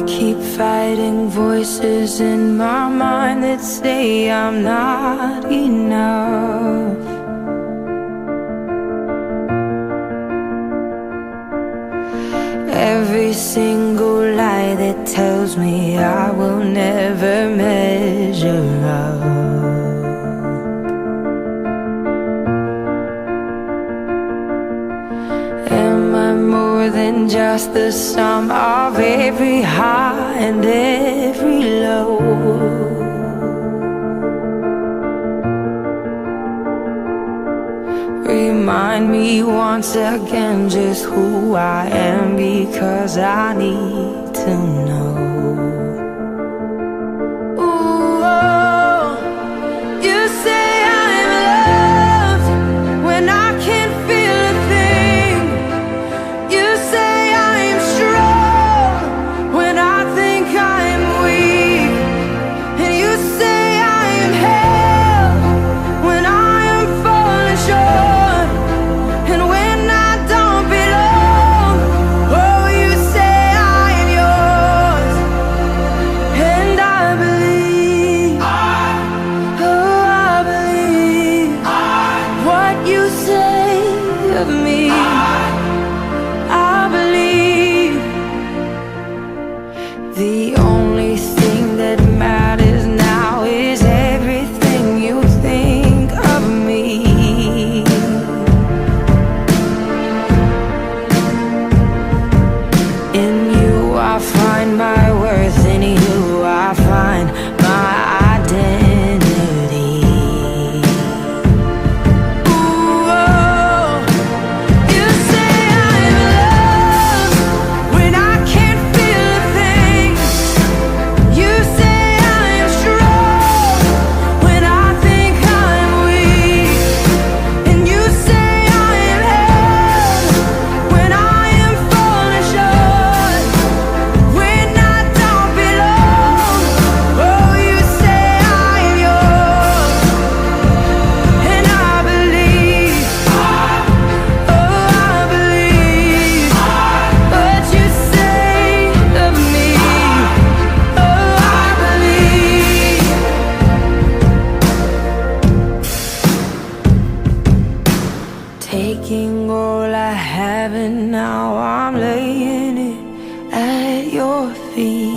keep fighting voices in my mind that say I'm not enough. Every single lie that tells me I will never measure up. Am I more than just the sum of every high and every low? Remind me once again just who I am, because I need to know. Ooh, oh, you say I'm loved when I can't feel a thing. You say I'm strong when I think I'm weak. And you say I am held when I am falling short. Taking all I have and now I'm laying it at your feet.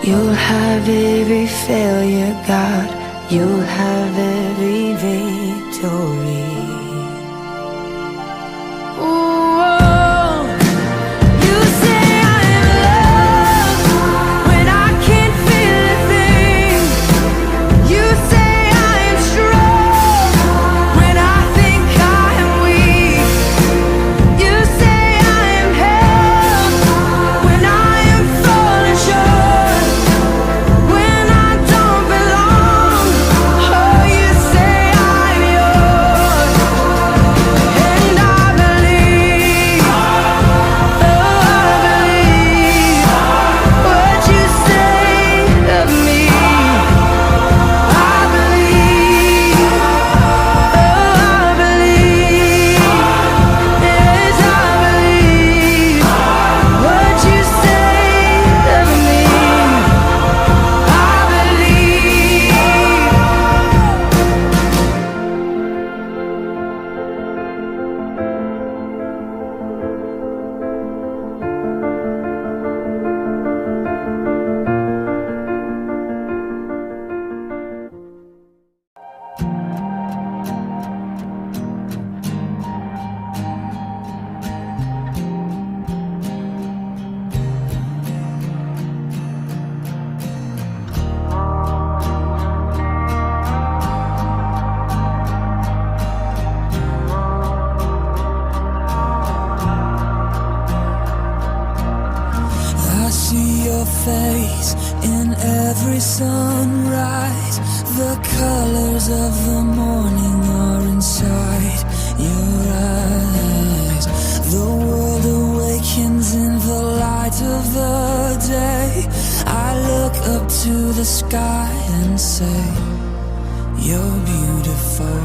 You'll have every failure, God. You'll have every victory. Face in every sunrise, the colors of the morning are inside your eyes. The world awakens in the light of the day. I look up to the sky and say, you're beautiful.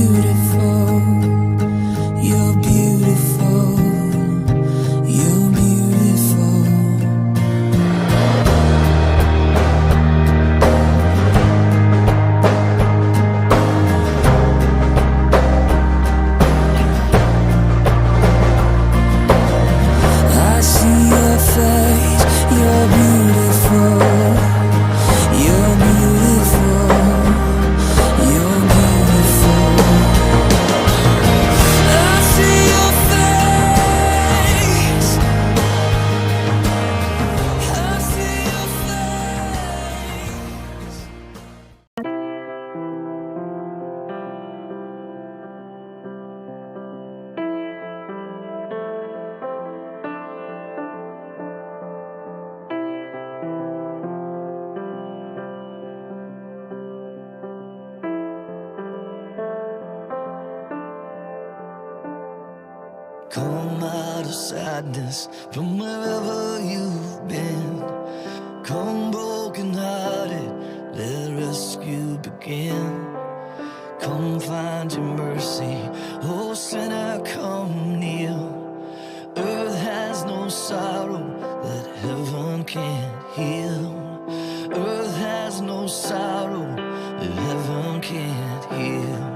beautiful. You're beautiful. You're beautiful. I see your face. You're beautiful. You're beautiful. You're beautiful. I see your face. I see your face. Come out of sadness from wherever you've been. Come broken hearted, let rescue begin. Come find your mercy, oh sinner, come kneel. Earth has no sorrow that heaven can't heal. Earth has no sorrow that heaven can't heal.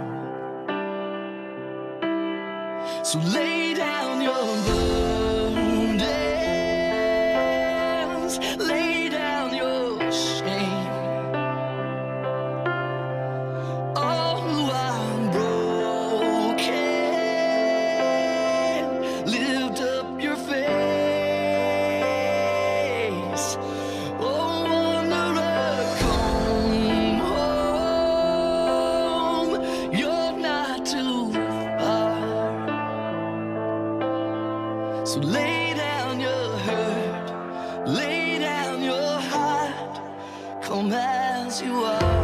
So lay down your burdens, lay down your shame. Oh, I'm broken. Lift up your face. Oh, wanderer, come home. You're not too far. So lay down your hurt, lay down your heart, come as you are.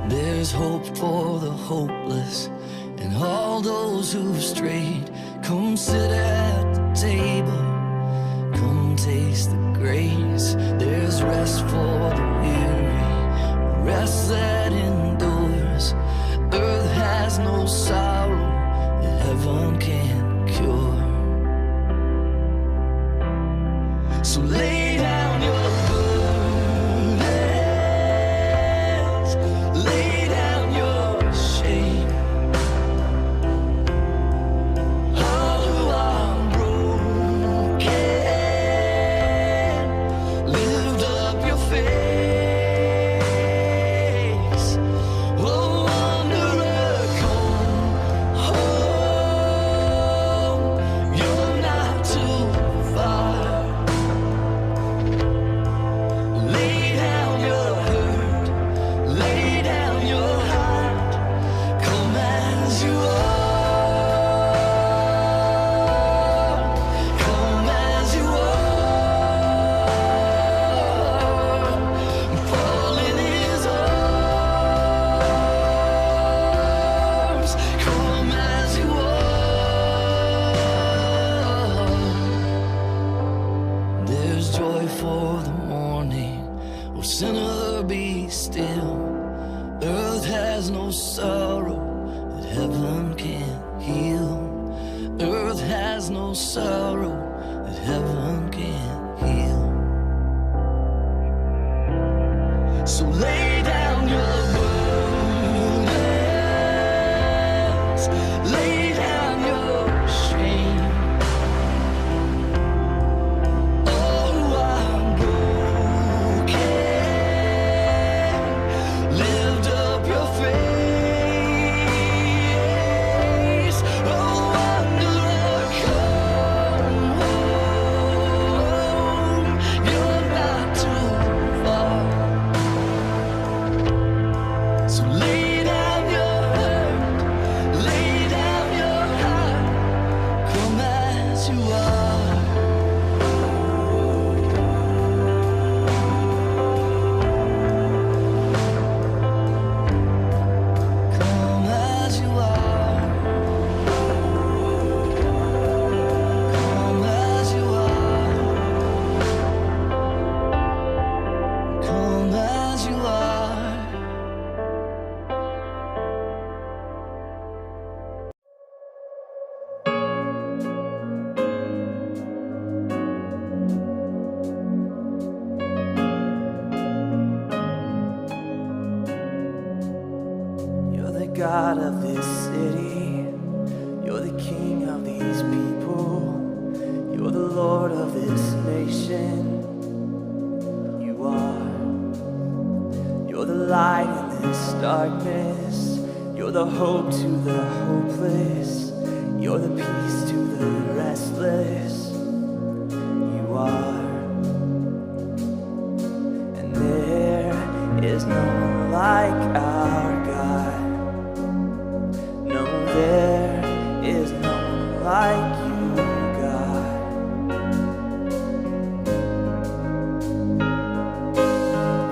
There's hope for the hopeless and all those who've strayed. Come sit at the table, come taste the grace. There's rest for the weary, rest that endures. Earth has no sorrow that heaven can't cure. So lay down your burdens, lay down your shame. Oh, I'm broken. Lift up your face. Oh, wanderer, come home. You're not too far. Lay down your hurt, lay down your heart. Come as you are, come as you are. Fall in His arms. Come as you are. There's joy for the morning. Oh, sinner, be still. Earth has no sorrow that heaven can't heal. Earth has no sorrow that heaven can't heal. So lay down your burdens, lay down your shame. Oh, I'm broken. Lift up your face. Oh, wanderer, come home. God of this city. You're the King of these people. You're the Lord of this nation. You are. You're the light in this darkness. You're the hope to the hopeless. You're the peace to the restless. You are. And there is no one like our God. No, there is no one like you, God.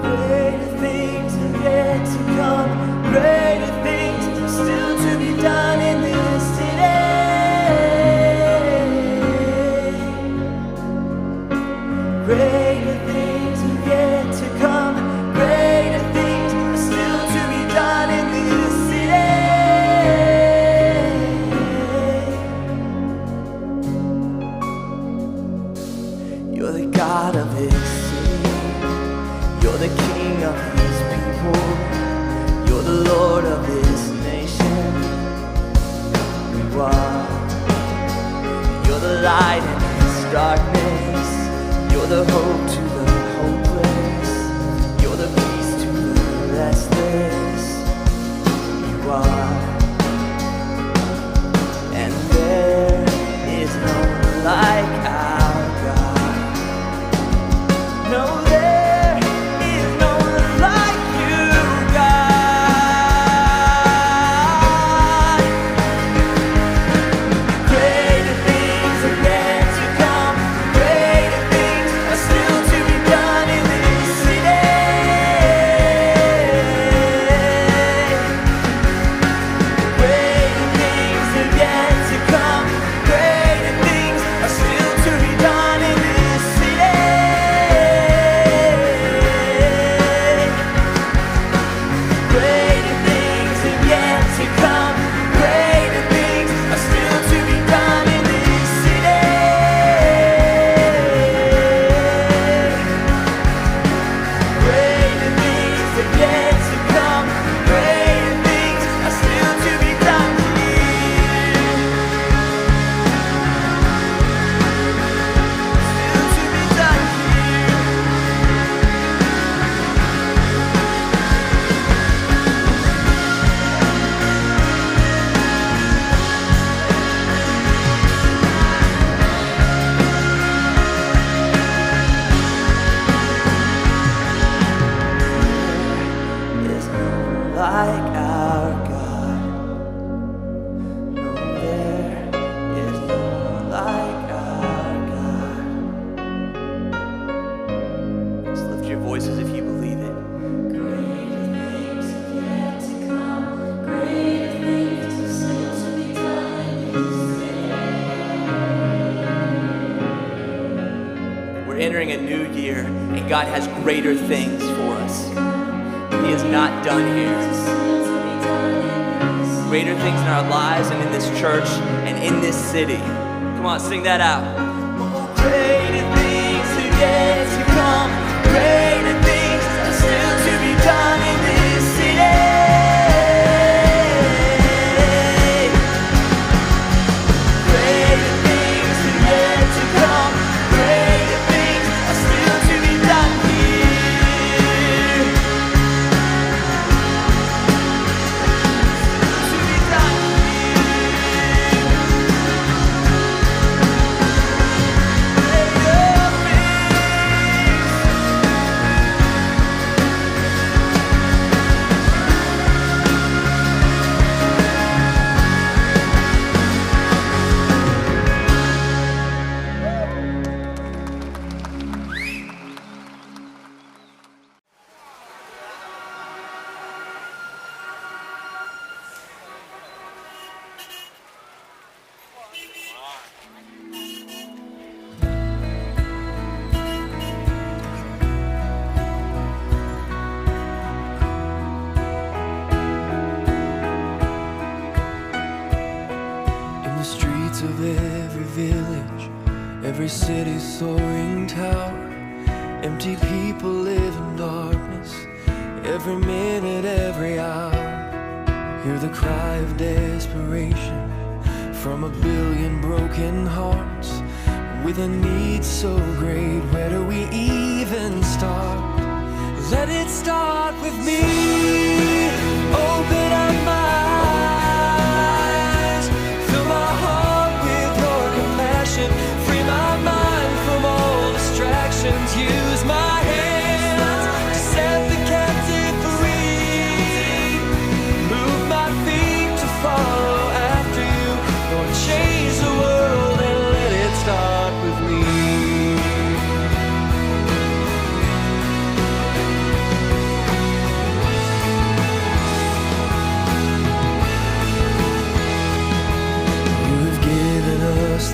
Greater things are yet to come. Greater things are still to be done in this city. Greater things are yet to come. Greater things are still to be done in this city. You're the God of this city. You're the King of these people. You're the Lord of this nation. You are. You're the light in this darkness. You're the hope to the hopeless. You're the peace to the restless. You are. And there is no one like our God. No, there is no one like you, God. Greater things are yet to come. Greater things are still to be done in this city. Greater things are yet to come. Greater things are still to be done in this city. Greater things are yet to come. Greater things are still to be done in this city. Greater things are yet to come. Greater things are still to be done here. Still to be done here. There's no one like our God. No, there is no one like our God. Just lift your voices if you believe it. Greater things are yet to come. Greater things are still to be done in this city. We're entering a new year, and God has greater things for us. He is not done here. Greater things in our lives and in this church and in this city. Come on, sing that out. Greater things are yet to come. Greater things are still to be done in this city. Greater things are yet to come. Greater things are still to be done here. To be done of every village, every city's soaring tower. Empty people live in darkness, every minute, every hour. Hear the cry of desperation from a billion broken hearts. With a need so great, where do we even start? Let it start with me. Open up my eyes, fill my heart with your compassion, free my mind from all distractions. Use my hands to set the captive free. Move my feet to follow after you. Lord, change the world and let it start with me.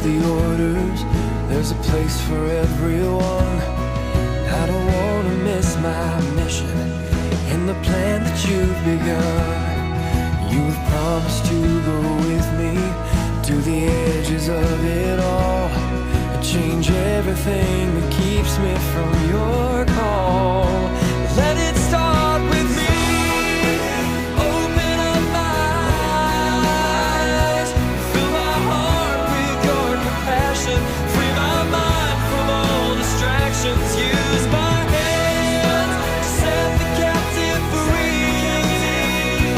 The orders, there's a place for everyone. I don't want to miss my mission in the plan that you've begun. You have promised to go with me to the edges of it all, and change everything that keeps me from your call. Let it start with me. Open up my eyes, fill my heart with your compassion, free my mind from all distractions. Use my hands to set the captive free.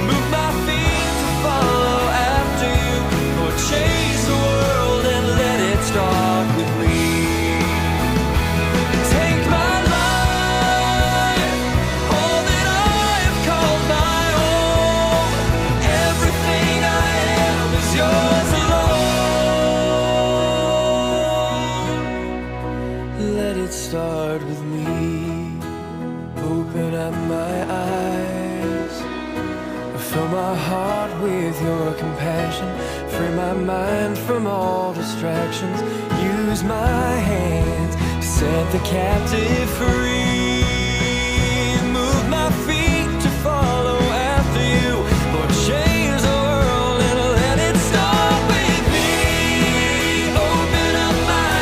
Move my feet to follow after you. Lord, change the world and let it start with me. Take my life, all that I have called my own. Everything I am is yours alone. Let it start with me. Open up my eyes, fill my heart with your compassion, free my mind from all distractions. Use my hands to set the captive free. Move my feet to follow after you. Lord, change the world and let it start with me. Open up my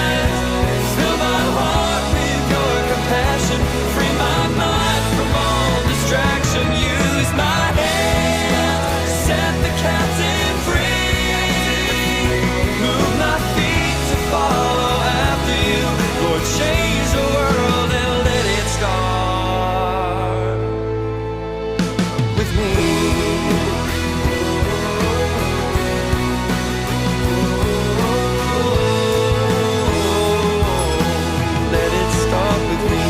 eyes, fill my heart with your compassion, free my mind from all distraction. Use my hands to set the captive free. Move my feet to follow after you. Lord, change the world and let it start with me. Let it start with me.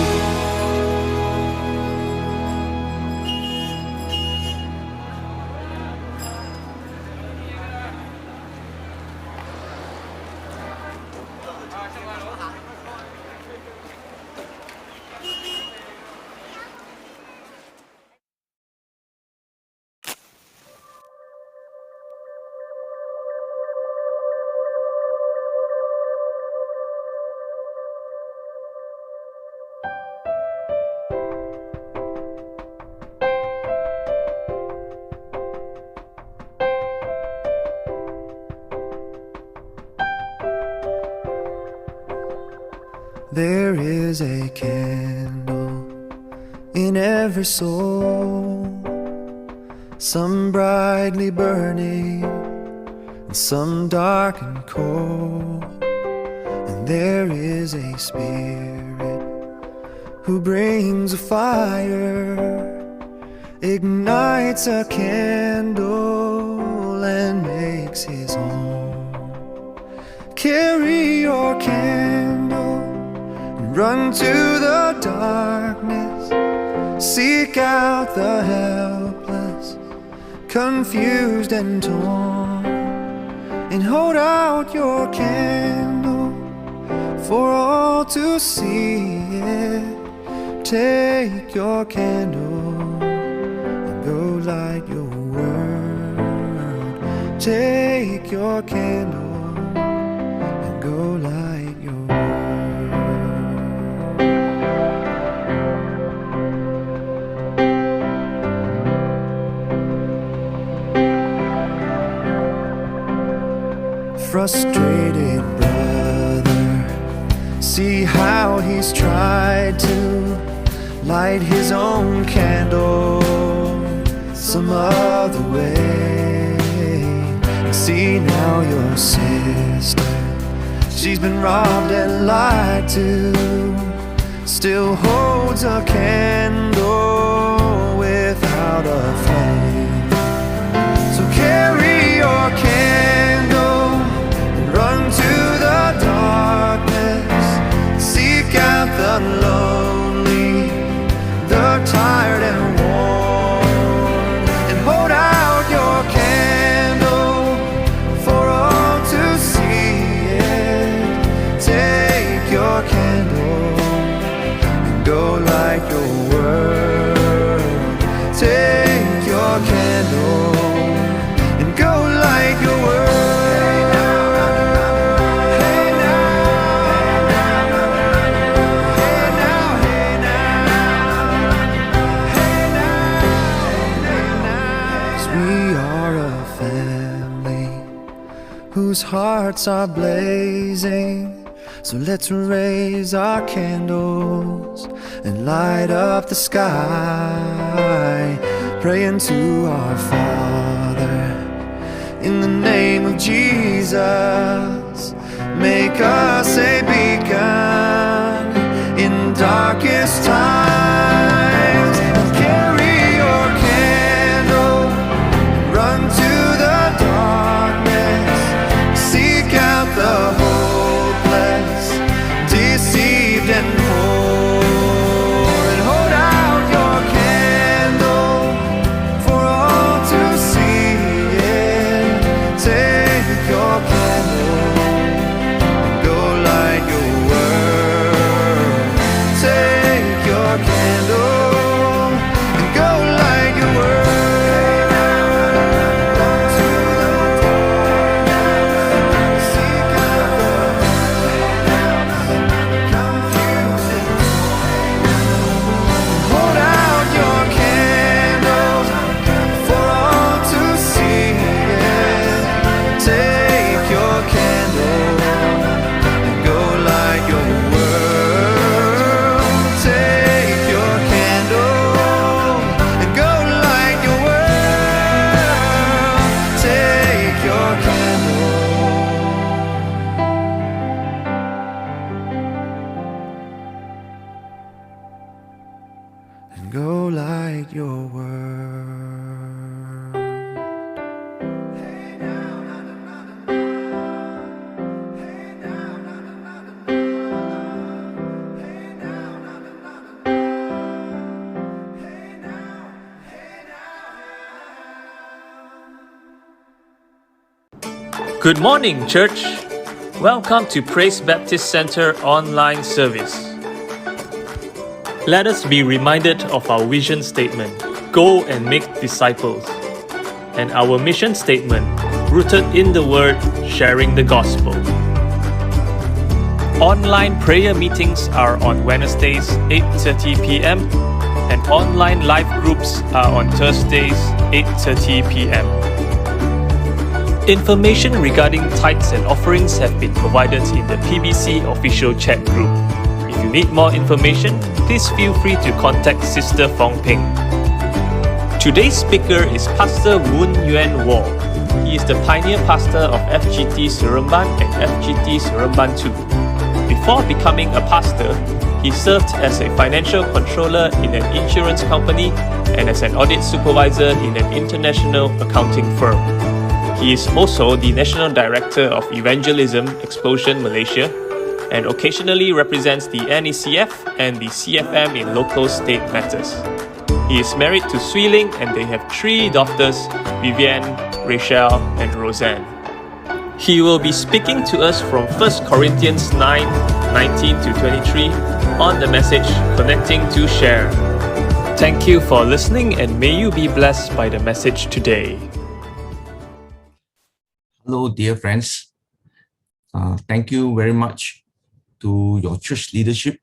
There is a candle in every soul, some brightly burning and some dark and cold. And there is a spirit who brings a fire, ignites a candle and makes his home. Carry your candle, run to the darkness, seek out the helpless, confused and torn, and hold out your candle for all to see it. Take your candle and go light your world. Take your candle and go light your world. Frustrated brother, see how he's tried to light his own candle, some other way. See now your sister, she's been robbed and lied to, still holds a candle without a flame. So carry your candle and run to the darkness. Seek out the lonely, the tired and worn, and hold out your candle for all to see it. Take your candle and go light your world. Take your candle and go light your world. Whose hearts are blazing, so let's raise our candles and light up the sky, praying to our Father in the name of Jesus. Make us a beacon in darkest times. Carry your candle, run to the darkness. Seek out the hopeless, deceived and poor, and hold out your candle for all to see it. Take your candle and go light your world. Take your candle and go light your world. Go light your world. Good morning, church. Welcome to Praise Baptist Center online service. Let us be reminded of our vision statement, go and make disciples, and our mission statement, rooted in the Word, sharing the gospel. Online prayer meetings are on Wednesdays, 8:30 p.m., and online live groups are on Thursdays, 8:30 p.m. Information regarding tithes and offerings have been provided in the PBC official chat group. If you need more information, please feel free to contact Sister Fong Ping. Today's speaker is Pastor Voon Yuen. He is the pioneer pastor of FGT Seremban and FGT Seremban II. Before becoming a pastor, he served as a financial controller in an insurance company and as an audit supervisor in an international accounting firm. He is also the National Director of Evangelism Explosion Malaysia and occasionally represents the NECF and the CFM in local state matters. He is married to Swee Ling and they have 3 daughters, Vivienne, Rachel and Roseanne. He will be speaking to us from 1 Corinthians 9:19 to 23 on the message Connecting to Share. Thank you for listening and may you be blessed by the message today. Hello, dear friends. Thank you very much to your church leadership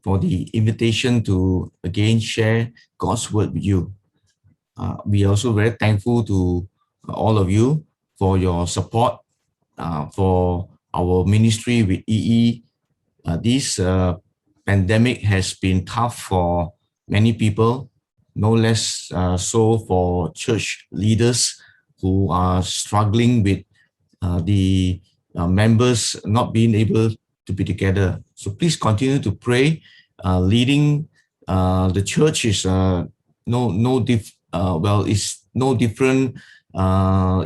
for the invitation to again share God's word with you. We are also very thankful to all of you for your support for our ministry with EE. This pandemic has been tough for many people, no less so for church leaders who are struggling with the members not being able to be together. So please continue to pray. Leading the church is it's no different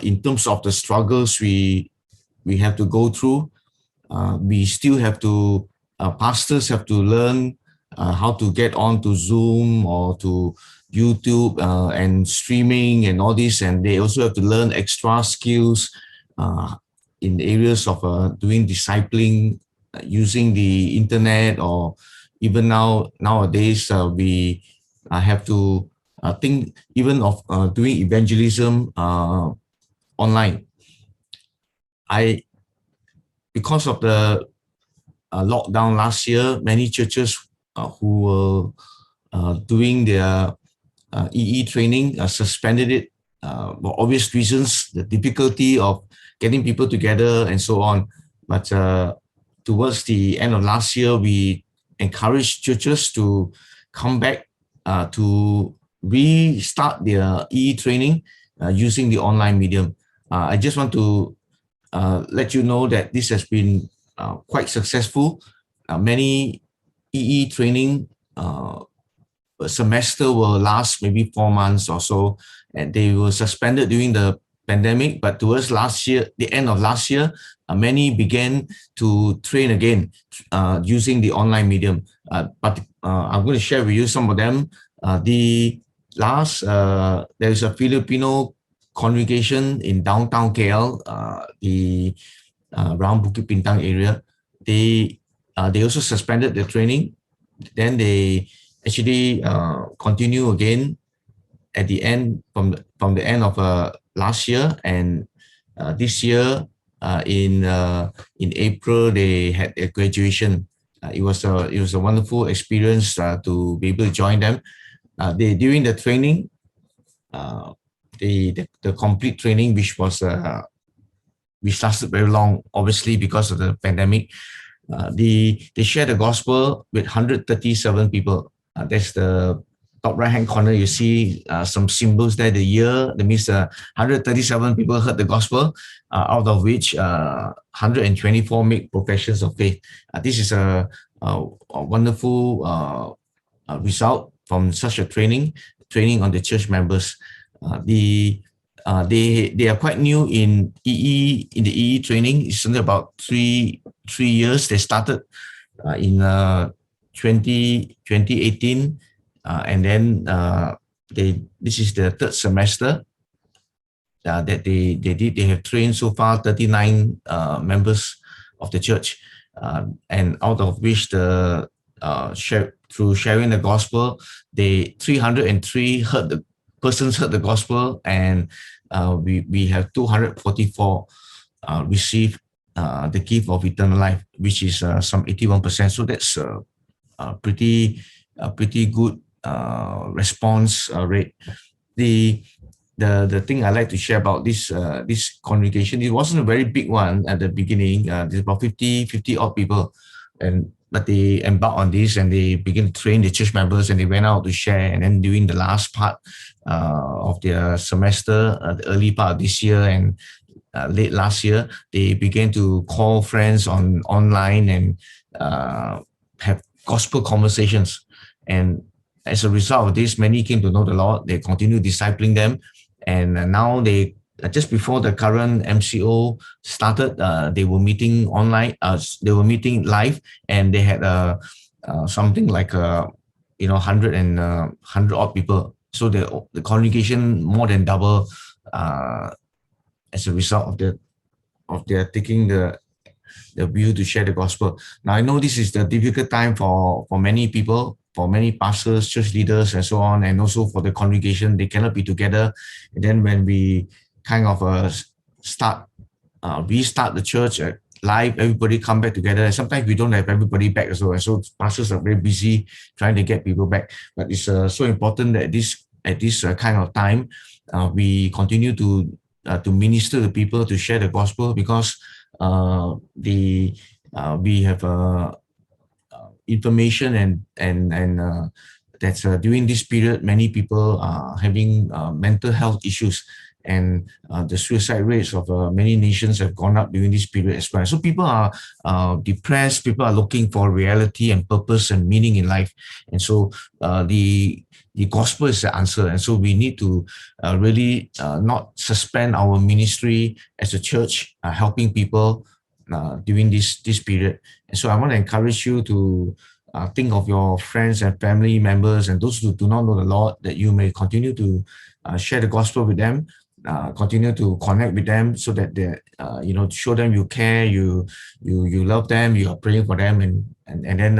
in terms of the struggles we have to go through. We still have to, pastors have to learn how to get on to Zoom or to YouTube and streaming and all this, and they also have to learn extra skills in areas of doing discipling, using the internet, or even nowadays we have to think even of doing evangelism online. Because of the lockdown last year, many churches who were doing their EE training suspended it for obvious reasons, the difficulty of getting people together and so on. But towards the end of last year, we encouraged churches to come back to restart their EE training using the online medium. I just want to let you know that this has been quite successful. Many EE training semester will last maybe 4 months or so, and they were suspended during the pandemic. But towards last year, the end of last year, many began to train again using the online medium. But I'm going to share with you some of them. There is a Filipino congregation in downtown KL, around Bukit Bintang area. They also suspended their training. Then they actually continue again at the end from the end of last year, and this year in April they had a graduation. It was a wonderful experience to be able to join them. During the training, the complete training, which lasted very long, obviously because of the pandemic. They shared the gospel with 137 people. That's the top right hand corner. You see some symbols there. The year, that means 137 people heard the gospel, out of which 124 make professions of faith. This is a wonderful result from such a training on the church members. They are quite new in the EE training. It's only about three years. They started in 2018, and then this is the third semester that they did. They have trained so far 39 members of the church, and out of which through sharing the gospel, 303 persons heard the gospel, and we have 244 received the gift of eternal life, which is some 81%. So that's a pretty good response rate. The thing I like to share about this congregation, it wasn't a very big one at the beginning. There's about 50 odd people, but they embarked on this and they began to train the church members, and they went out to share. And then during the last part of their semester, the early part of this year and late last year, they began to call friends online and have gospel conversations. And as a result of this, many came to know the Lord. They continue discipling them, and now they, just before the current MCO started, they were meeting online. They were meeting live, and they had something like 100 odd people. So the congregation more than double as a result of their taking the view to share the gospel. Now I know this is the difficult time for many people, for many pastors, church leaders, and so on, and also for the congregation. They cannot be together. And then when we kind of restart the church live, everybody come back together. And sometimes we don't have everybody back as well. And so pastors are very busy trying to get people back. But it's so important that at this kind of time, we continue to minister to people, to share the gospel, because we have information and that during this period, many people are having mental health issues, and the suicide rates of many nations have gone up during this period as well. So people are depressed, people are looking for reality and purpose and meaning in life. And so the gospel is the answer. And so we need to really not suspend our ministry as a church, helping people during this period. And so I want to encourage you to think of your friends and family members and those who do not know the Lord, that you may continue to share the gospel with them, continue to connect with them, so that they, show them you care, you love them, you are praying for them, and then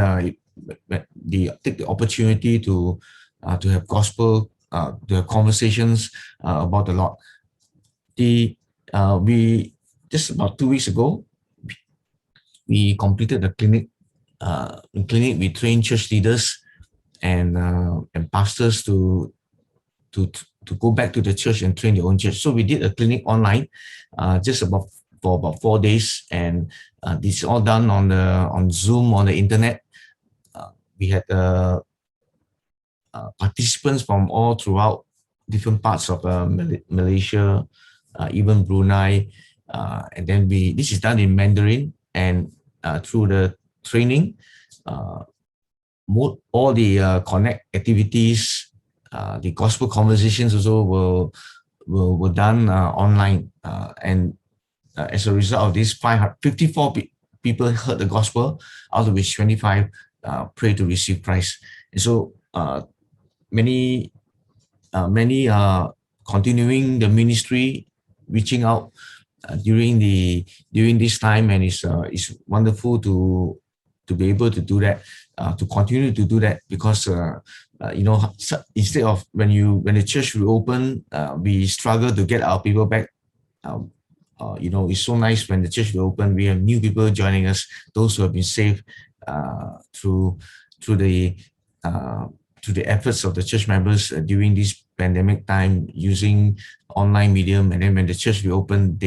take the opportunity to have gospel, to have conversations about the Lord. We just about 2 weeks ago, we completed the clinic. In clinic, we train church leaders and pastors to go back to the church and train their own church. So we did a clinic online, for about 4 days, and this is all done on Zoom, on the internet. We had participants from all throughout different parts of Malaysia, even Brunei, and then this is done in Mandarin, and through the training, all the connect activities, the gospel conversations also were done online, and as a result of this, 54 people heard the gospel, out of which 25 prayed to receive Christ. And so many are continuing the ministry, reaching out during this time, and it's wonderful to be able to do that, to continue to do that, because instead of when the church reopen, we struggle to get our people back. It's so nice when the church reopen, we have new people joining us, those who have been saved through the efforts of the church members during this pandemic time, using online medium. And then when the church reopen,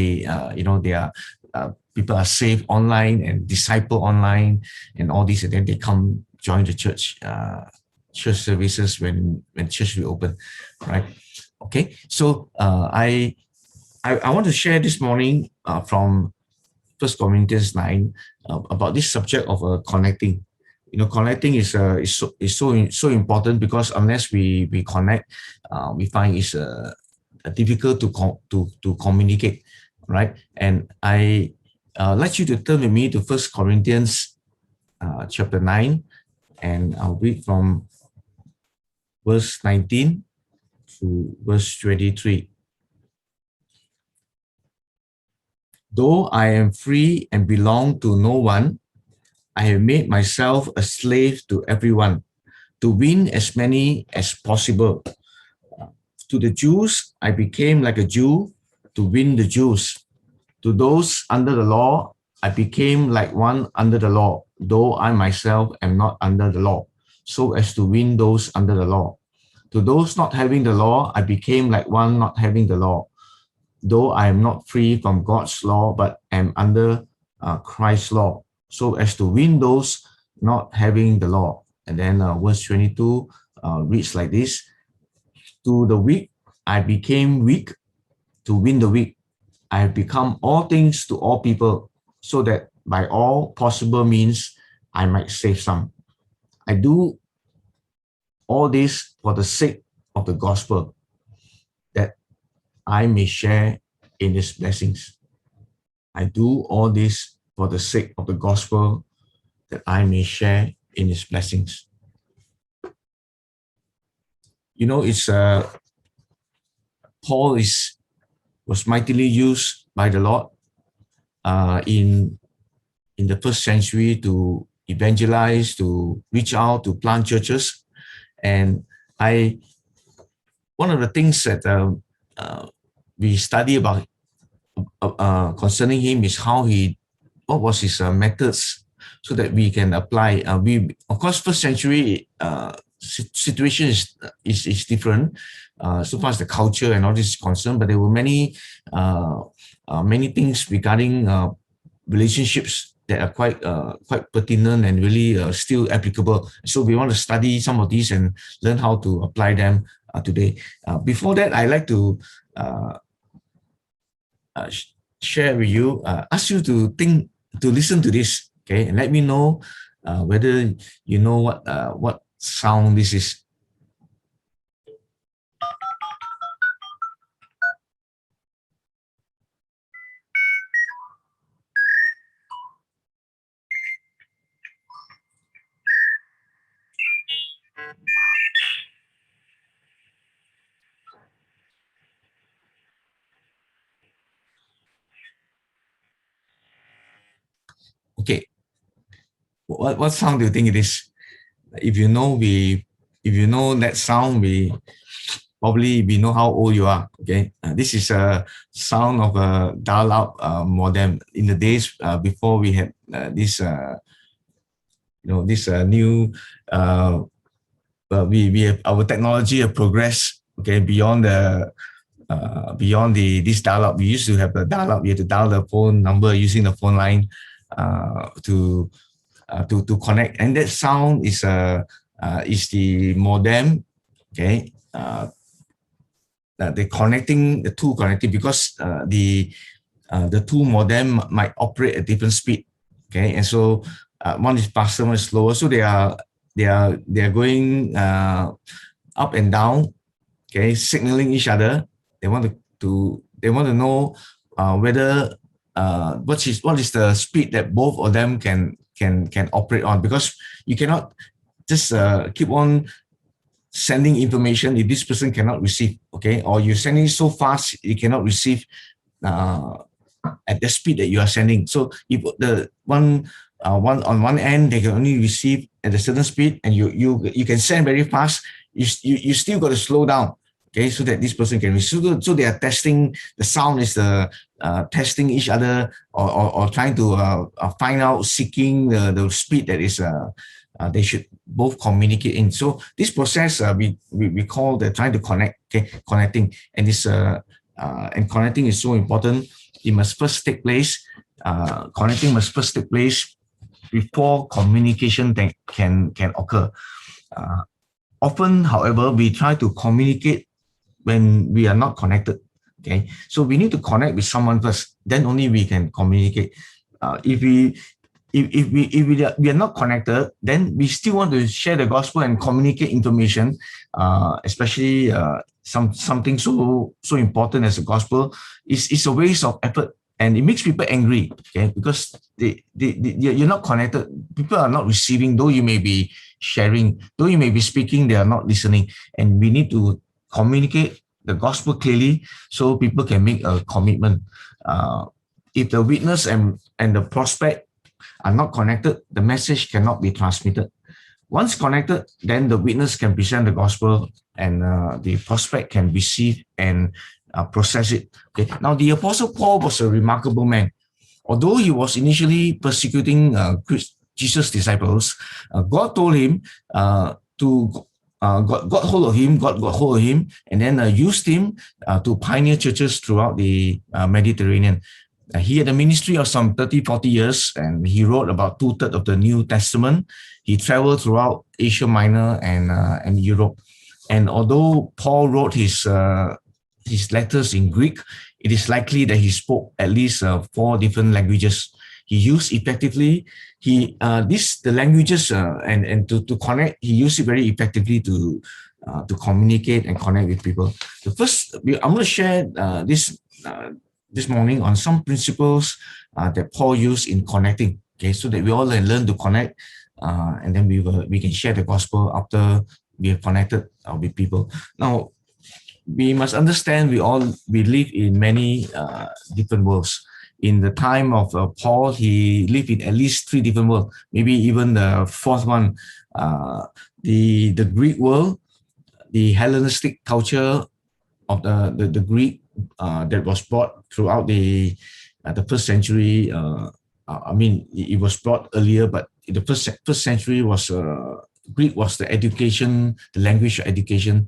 people are saved online and disciple online and all this, and then they come join the church services when church reopen, right? Okay, so I want to share this morning from 1 Corinthians 9 about this subject of connecting. Connecting is so important, because unless we connect, we find it's difficult to communicate, right? And I like you to turn with me to 1 Corinthians chapter 9, and I'll read from verse 19 to verse 23. Though I am free and belong to no one, I have made myself a slave to everyone, to win as many as possible. To the Jews, I became like a Jew to win the Jews. To those under the law, I became like one under the law, though I myself am not under the law, so as to win those under the law. To those not having the law, I became like one not having the law, though I am not free from God's law, but am under Christ's law, so as to win those not having the law. And then verse 22 reads like this: To the weak, I became weak to win the weak. I have become all things to all people, so that by all possible means I might save some. I do all this for the sake of the gospel, that I may share in its blessings. I do all this for the sake of the gospel, that I may share in its blessings. It's Paul was mightily used by the Lord in the first century to evangelize, to reach out, to plant churches. And one of the things that we study about concerning him is what was his methods, so that we can apply. Of course, first century situation is different so far as the culture and all this is concerned, but there were many things regarding relationships that are quite pertinent and really still applicable. So we want to study some of these and learn how to apply them today. Before that, I like to share with you, ask you to listen to this, okay, and let me know whether you know what sound this is. Okay, what sound do you think it is? If you know that sound, we know how old you are. Okay, this is a sound of a dial-up modem in the days before we had this new we have our technology have progressed, okay, beyond this dial-up. We used to have the dial-up. You had to dial the phone number using the phone line to connect, and that sound is the modem. Okay, the two connecting, because the two modem might operate at different speed. Okay, and so one is faster, one is slower. So they are going up and down. Okay, signaling each other. They want to know whether what is the speed that both of them can operate on, because you cannot just keep on sending information if this person cannot receive, okay, or you're sending so fast you cannot receive at the speed that you are sending. So if the one on one end they can only receive at a certain speed, and you can send very fast, you still got to slow down, okay, so that this person can receive. So they are testing the sound, is testing each other, or trying to find out, seeking the speed that is they should both communicate in. So this process we call the trying to connect, okay, connecting, and this and connecting is so important. It must first take place. Connecting must first take place before communication can occur. Often, however, we try to communicate when we are not connected. Okay, so we need to connect with someone first, then only we can communicate. If we are not connected, then we still want to share the gospel and communicate information, especially something so important as the gospel. It's a waste of effort, and it makes people angry. Okay, because you're not connected. People are not receiving, though you may be sharing, though you may be speaking, they are not listening, and we need to communicate the gospel clearly so people can make a commitment. If the witness and the prospect are not connected, the message cannot be transmitted. Once connected, then the witness can present the gospel, and the prospect can receive and process it. Okay. Now, the Apostle Paul was a remarkable man. Although he was initially persecuting Jesus' disciples, God told him God got hold of him, and then used him to pioneer churches throughout the Mediterranean. He had a ministry of some 30-40 years, and he wrote about 2/3 of the New Testament. He traveled throughout Asia Minor and Europe. And although Paul wrote his letters in Greek, it is likely that he spoke at least 4 different languages. He used effectively the languages and to connect. He used it very effectively to communicate and connect with people. The first, I'm going to share this morning on some principles that Paul used in connecting. Okay, so that we all learn to connect, and then we can share the gospel after we have connected with people. Now, we must understand we live in many different worlds. In the time of Paul, he lived in at least 3 different worlds, maybe even the 4th one. The Greek world, the Hellenistic culture of the Greek that was brought throughout the 1st century. I mean, it was brought earlier, but in the first century was Greek was the education, the language of education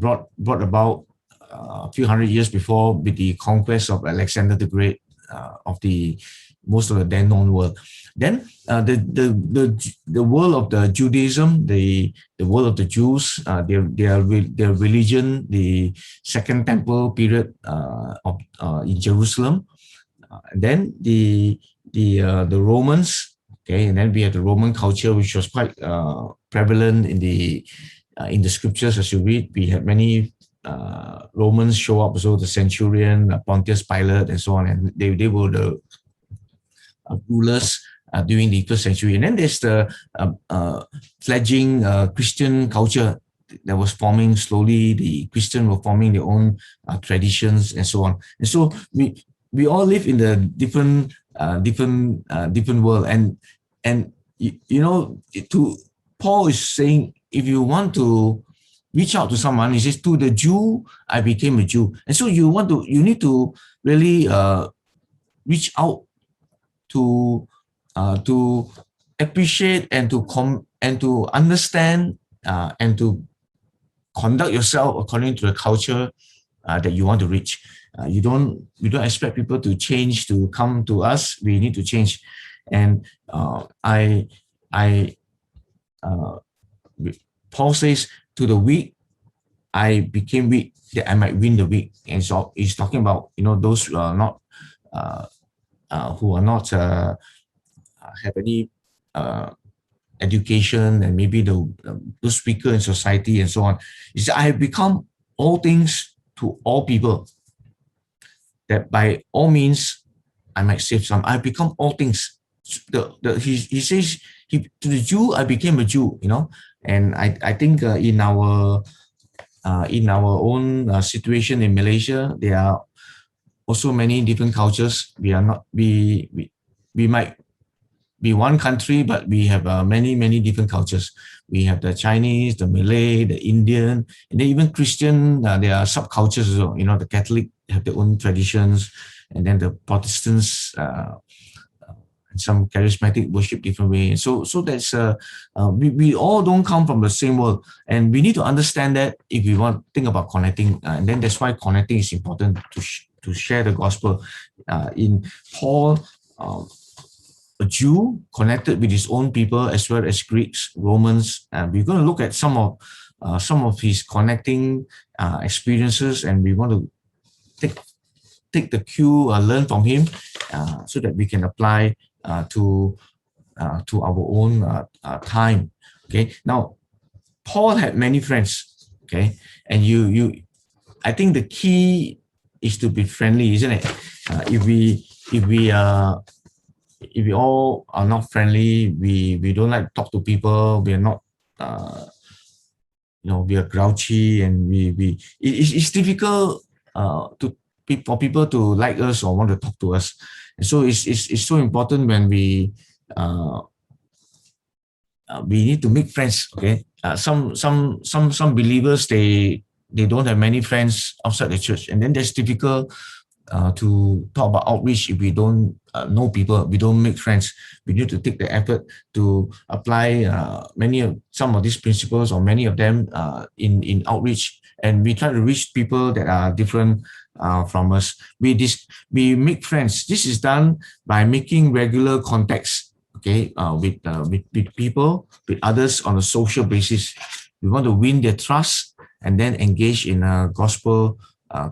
brought about a few hundred years before, with the conquest of Alexander the Great of the most of the then known world. Then the world of the Judaism, the world of the Jews, their religion, the Second Temple period in Jerusalem. Then the Romans, okay, and then we have the Roman culture, which was quite prevalent in the scriptures. As you read, we have many Romans show up, so the centurion, Pontius Pilate, and so on, and they were the rulers during the first century. And then there's the fledgling Christian culture that was forming slowly. The Christians were forming their own traditions and so on. And so we all live in the different world. And you know, Paul is saying, if you want to reach out to someone, he says, to the Jew, I became a Jew. And so you need to really reach out to appreciate and to understand and to conduct yourself according to the culture that you want to reach. We don't expect people to change to come to us. We need to change. And Paul says, to the weak, I became weak that I might win the weak. And so he's talking about, you know, those who are not have any education, and maybe those weaker in society and so on. He said, I have become all things to all people, that by all means I might save some. I've become all things. He says, to the Jew, I became a Jew, you know. And I think in our own situation in Malaysia, there are also many different cultures. We might be one country, but we have many different cultures. We have the Chinese, the Malay, the Indian, and then even Christian. There are subcultures as well. You know, the Catholic have their own traditions, and then the Protestants and some charismatic worship different ways. So that's we all don't come from the same world, and we need to understand that if we want to think about connecting. And then that's why connecting is important to share the gospel. In Paul, a Jew connected with his own people as well as Greeks, Romans. We're going to look at some of his connecting experiences, and we want to take the cue, learn from him, so that we can apply to our own time. Okay. Now, Paul had many friends. Okay, and I think the key is to be friendly, isn't it? If we all are not friendly, we don't like to talk to people, we are not, we are grouchy, and it's difficult for people to like us or want to talk to us. And so it's so important when we need to make friends. Okay, some believers, they don't have many friends outside the church, and then that's difficult to talk about outreach if we don't know people, we don't make friends. We need to take the effort to apply some of these principles, or many of them, in outreach, and we try to reach people that are different from us. We make friends. This is done by making regular contacts, okay, with people, with others on a social basis. We want to win their trust and then engage in a gospel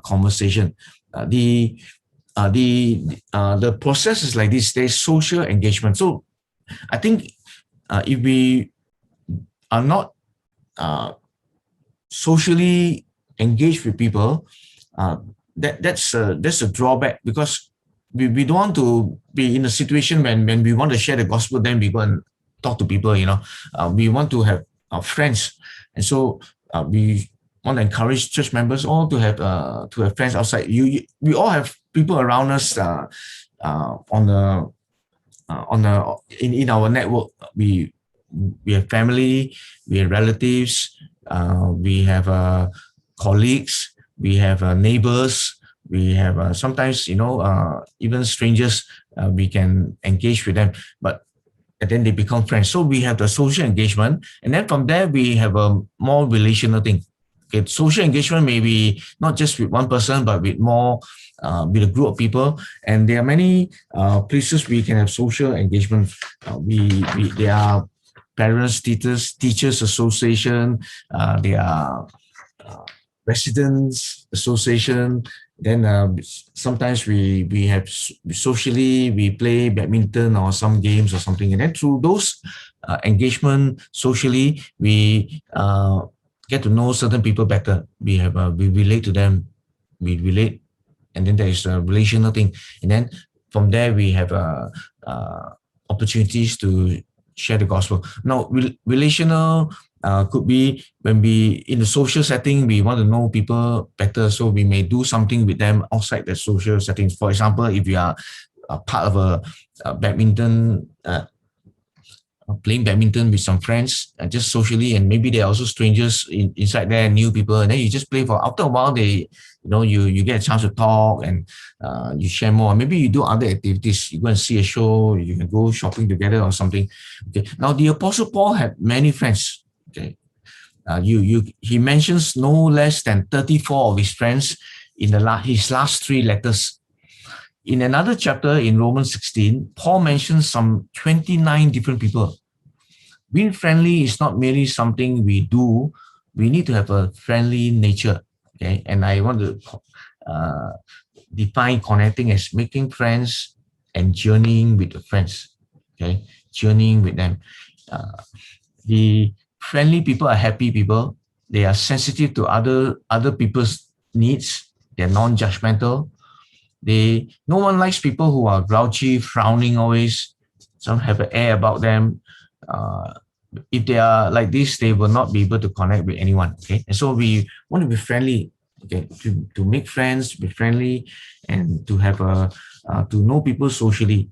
conversation. The process is like this. There's social engagement. So I think if we are not socially engaged with people, that's a drawback, because we don't want to be in a situation when we want to share the gospel, then we go and talk to people. We want to have friends, and so we want to encourage church members all to have friends outside. We all have people around us in our network. We have family, we have relatives, we have colleagues, we have neighbors, we have sometimes even strangers. We can engage with them, and then they become friends. So we have the social engagement, and then from there we have a more relational thing. Okay, social engagement may be not just with one person, but with more, with a group of people. And there are many places we can have social engagement. There are parents, teachers association. There are residents association. Then sometimes we have socially, we play badminton or some games or something. And then through those engagement socially, we get to know certain people better. We relate to them, we relate, and then there is a relational thing. And then from there we have opportunities to share the gospel. Now, relational could be when we, in the social setting, we want to know people better, so we may do something with them outside the social settings. For example, if you are part of a badminton, playing badminton with some friends, just socially, and maybe they're also strangers inside there, new people, and then you just play for, after a while, you get a chance to talk, and you share more. Maybe you do other activities, you go and see a show, you can go shopping together or something. Okay. Now, the Apostle Paul had many friends. Okay. He mentions no less than 34 of his friends in his last 3 letters. In another chapter in Romans 16, Paul mentions some 29 different people. Being friendly is not merely something we do. We need to have a friendly nature. Okay, and I want to define connecting as making friends and journeying with the friends. Okay, journeying with them. The friendly people are happy people. They are sensitive to other people's needs. They're non-judgmental. No one likes people who are grouchy, frowning always. Some have an air about them. If they are like this, they will not be able to connect with anyone. Okay, and so we want to be friendly. Okay, to make friends, be friendly, and to have to know people socially.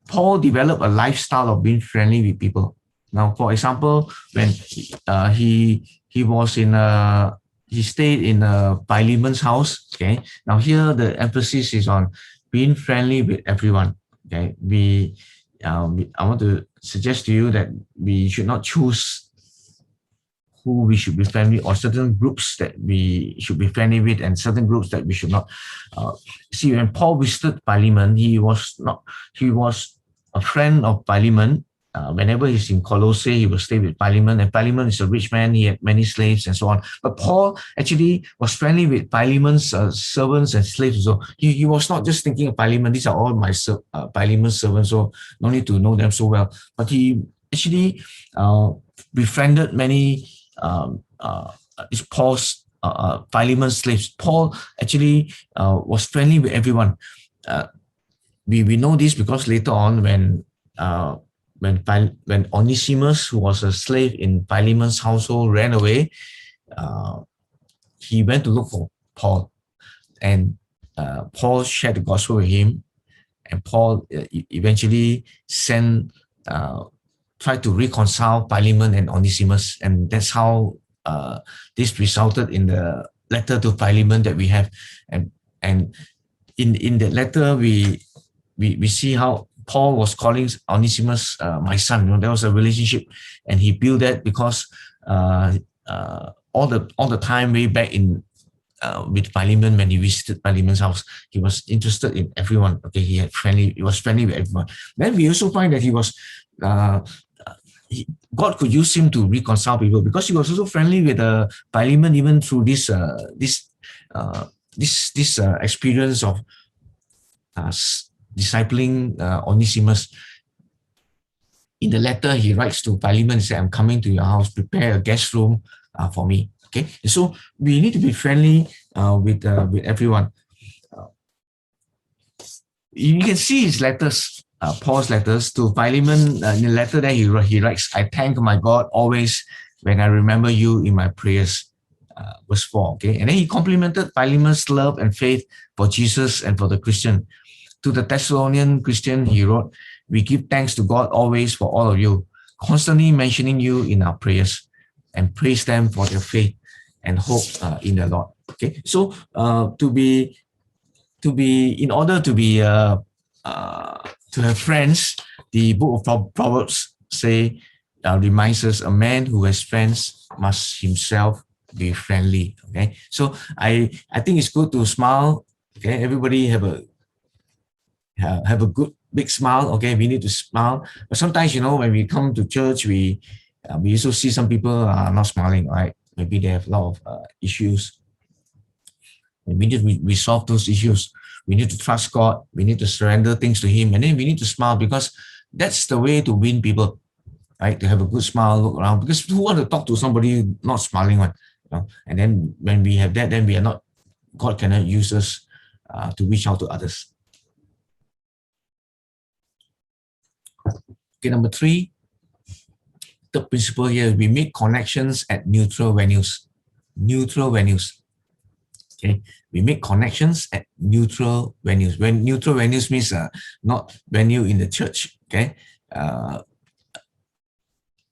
Paul developed a lifestyle of being friendly with people. Now, for example, when he was he stayed in Philemon's house. Okay. Now here the emphasis is on being friendly with everyone. Okay. I want to suggest to you that we should not choose who we should be friendly, or certain groups that we should be friendly with, and certain groups that we should not. See, when Paul visited Philemon, he was a friend of Philemon. Whenever he's in Colossae, he will stay with Philemon, and Philemon is a rich man. He had many slaves and so on. But Paul actually was friendly with Philemon's servants and slaves. So he was not just thinking of Philemon. These are all my Philemon's servants, so no need to know them so well. But he actually befriended many Paul's Philemon's slaves. Paul actually was friendly with everyone. We know this because later on, when Onesimus, who was a slave in Philemon's household, ran away, he went to look for Paul, and Paul shared the gospel with him, and Paul eventually tried to reconcile Philemon and Onesimus, and that's how this resulted in the letter to Philemon that we have, and in the letter we see how Paul was calling Onesimus my son. There was a relationship, and he built that because all the time way back in with Philemon, when he visited Philemon's house, he was interested in everyone. Okay, he was friendly with everyone. Then we also find that he was God could use him to reconcile people, because he was also friendly with Philemon even through this experience of discipling Onesimus. In the letter he writes to Philemon, he said, "I'm coming to your house, prepare a guest room for me." Okay, so we need to be friendly with everyone. You can see his letters, Paul's letters to Philemon. In the letter there he writes, "I thank my God always when I remember you in my prayers." Verse 4. Okay, and then he complimented Philemon's love and faith for Jesus and for the Christian. To the Thessalonian Christian, he wrote, "We give thanks to God always for all of you, constantly mentioning you in our prayers, and praise them for their faith and hope in the Lord." Okay, so in order to have friends, the book of Proverbs reminds us, a man who has friends must himself be friendly. Okay, so I think it's good to smile. Okay, everybody have a good big smile. Okay, we need to smile. But sometimes, when we come to church, we also see some people are not smiling. Right? Maybe they have a lot of issues. And we need to resolve those issues. We need to trust God. We need to surrender things to Him, and then we need to smile, because that's the way to win people. Right? To have a good smile, look around, because who want to talk to somebody not smiling one? And then when we have that, then we are not. God cannot use us to reach out to others. Okay, number 3, the principle here, we make connections at neutral venues. Neutral venues. Okay, we make connections at neutral venues. When neutral venues means not venue in the church. Okay,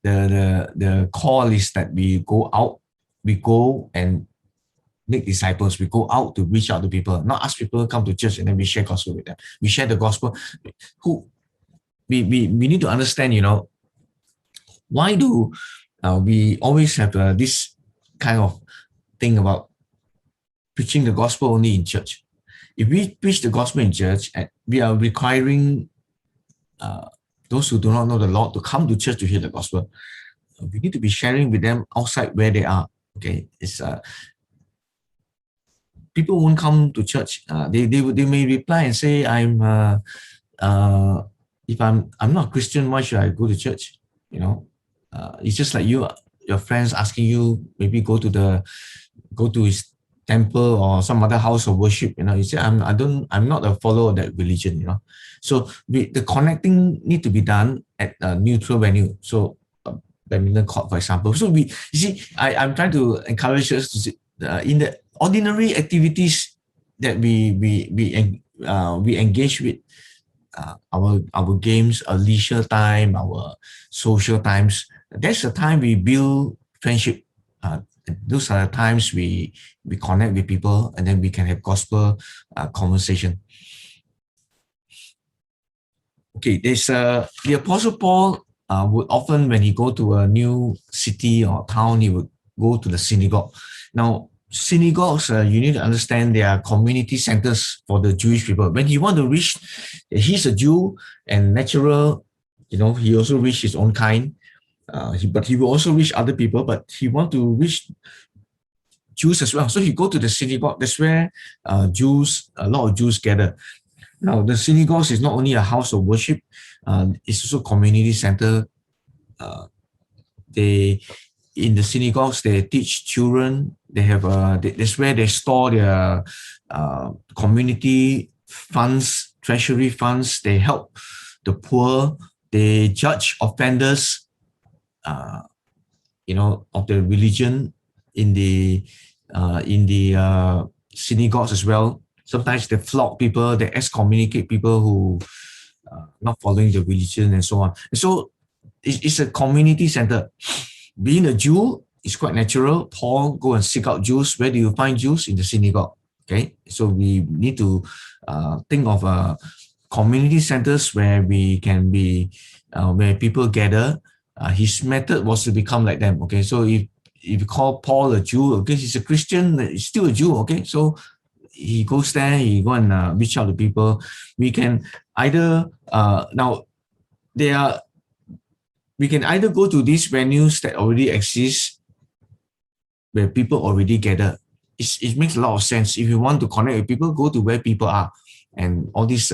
the call is that we go out, we go and make disciples. We go out to reach out to people, not ask people to come to church and then we share gospel with them. We share the gospel. We need to understand, why do we always have this kind of thing about preaching the gospel only in church? If we preach the gospel in church, and we are requiring those who do not know the Lord to come to church to hear the gospel, we need to be sharing with them outside where they are. Okay, it's people won't come to church. They may reply and say, if I'm not a Christian, why should I go to church? It's just like your friends asking you, maybe go to his temple or some other house of worship. You say, I'm not a follower of that religion. So the connecting need to be done at a neutral venue. So badminton court, for example. So I'm trying to encourage us to see, in the ordinary activities that we engage with, our games, our leisure time, our social times. That's the time we build friendship. Those are the times we connect with people, and then we can have gospel conversation. Okay, there's the Apostle Paul would often, when he go to a new city or town, he would go to the synagogue. Now, synagogues, you need to understand, they are community centers for the Jewish people. When he want to reach, he's a Jew and natural, he also reach his own kind. But he will also reach other people, but he want to reach Jews as well. So he go to the synagogue. That's where a lot of Jews gather. Now, the synagogues is not only a house of worship, it's also community center. In the synagogues, they teach children. They have that's where they store their community funds, treasury funds. They help the poor. They judge offenders, of the religion in the synagogues as well. Sometimes they flog people. They excommunicate people who not following the religion and so on. And so it's a community center. Being a Jew is quite natural. Paul go and seek out Jews. Where do you find Jews? In the synagogue. Okay, so we need to think of community centers where we can be, where people gather. His method was to become like them. Okay, so if you call Paul a Jew, okay, he's a Christian, he's still a Jew. Okay, so he goes there, he go and reach out to people. We can either we can either go to these venues that already exist, where people already gather. It makes a lot of sense. If you want to connect with people, go to where people are, and all these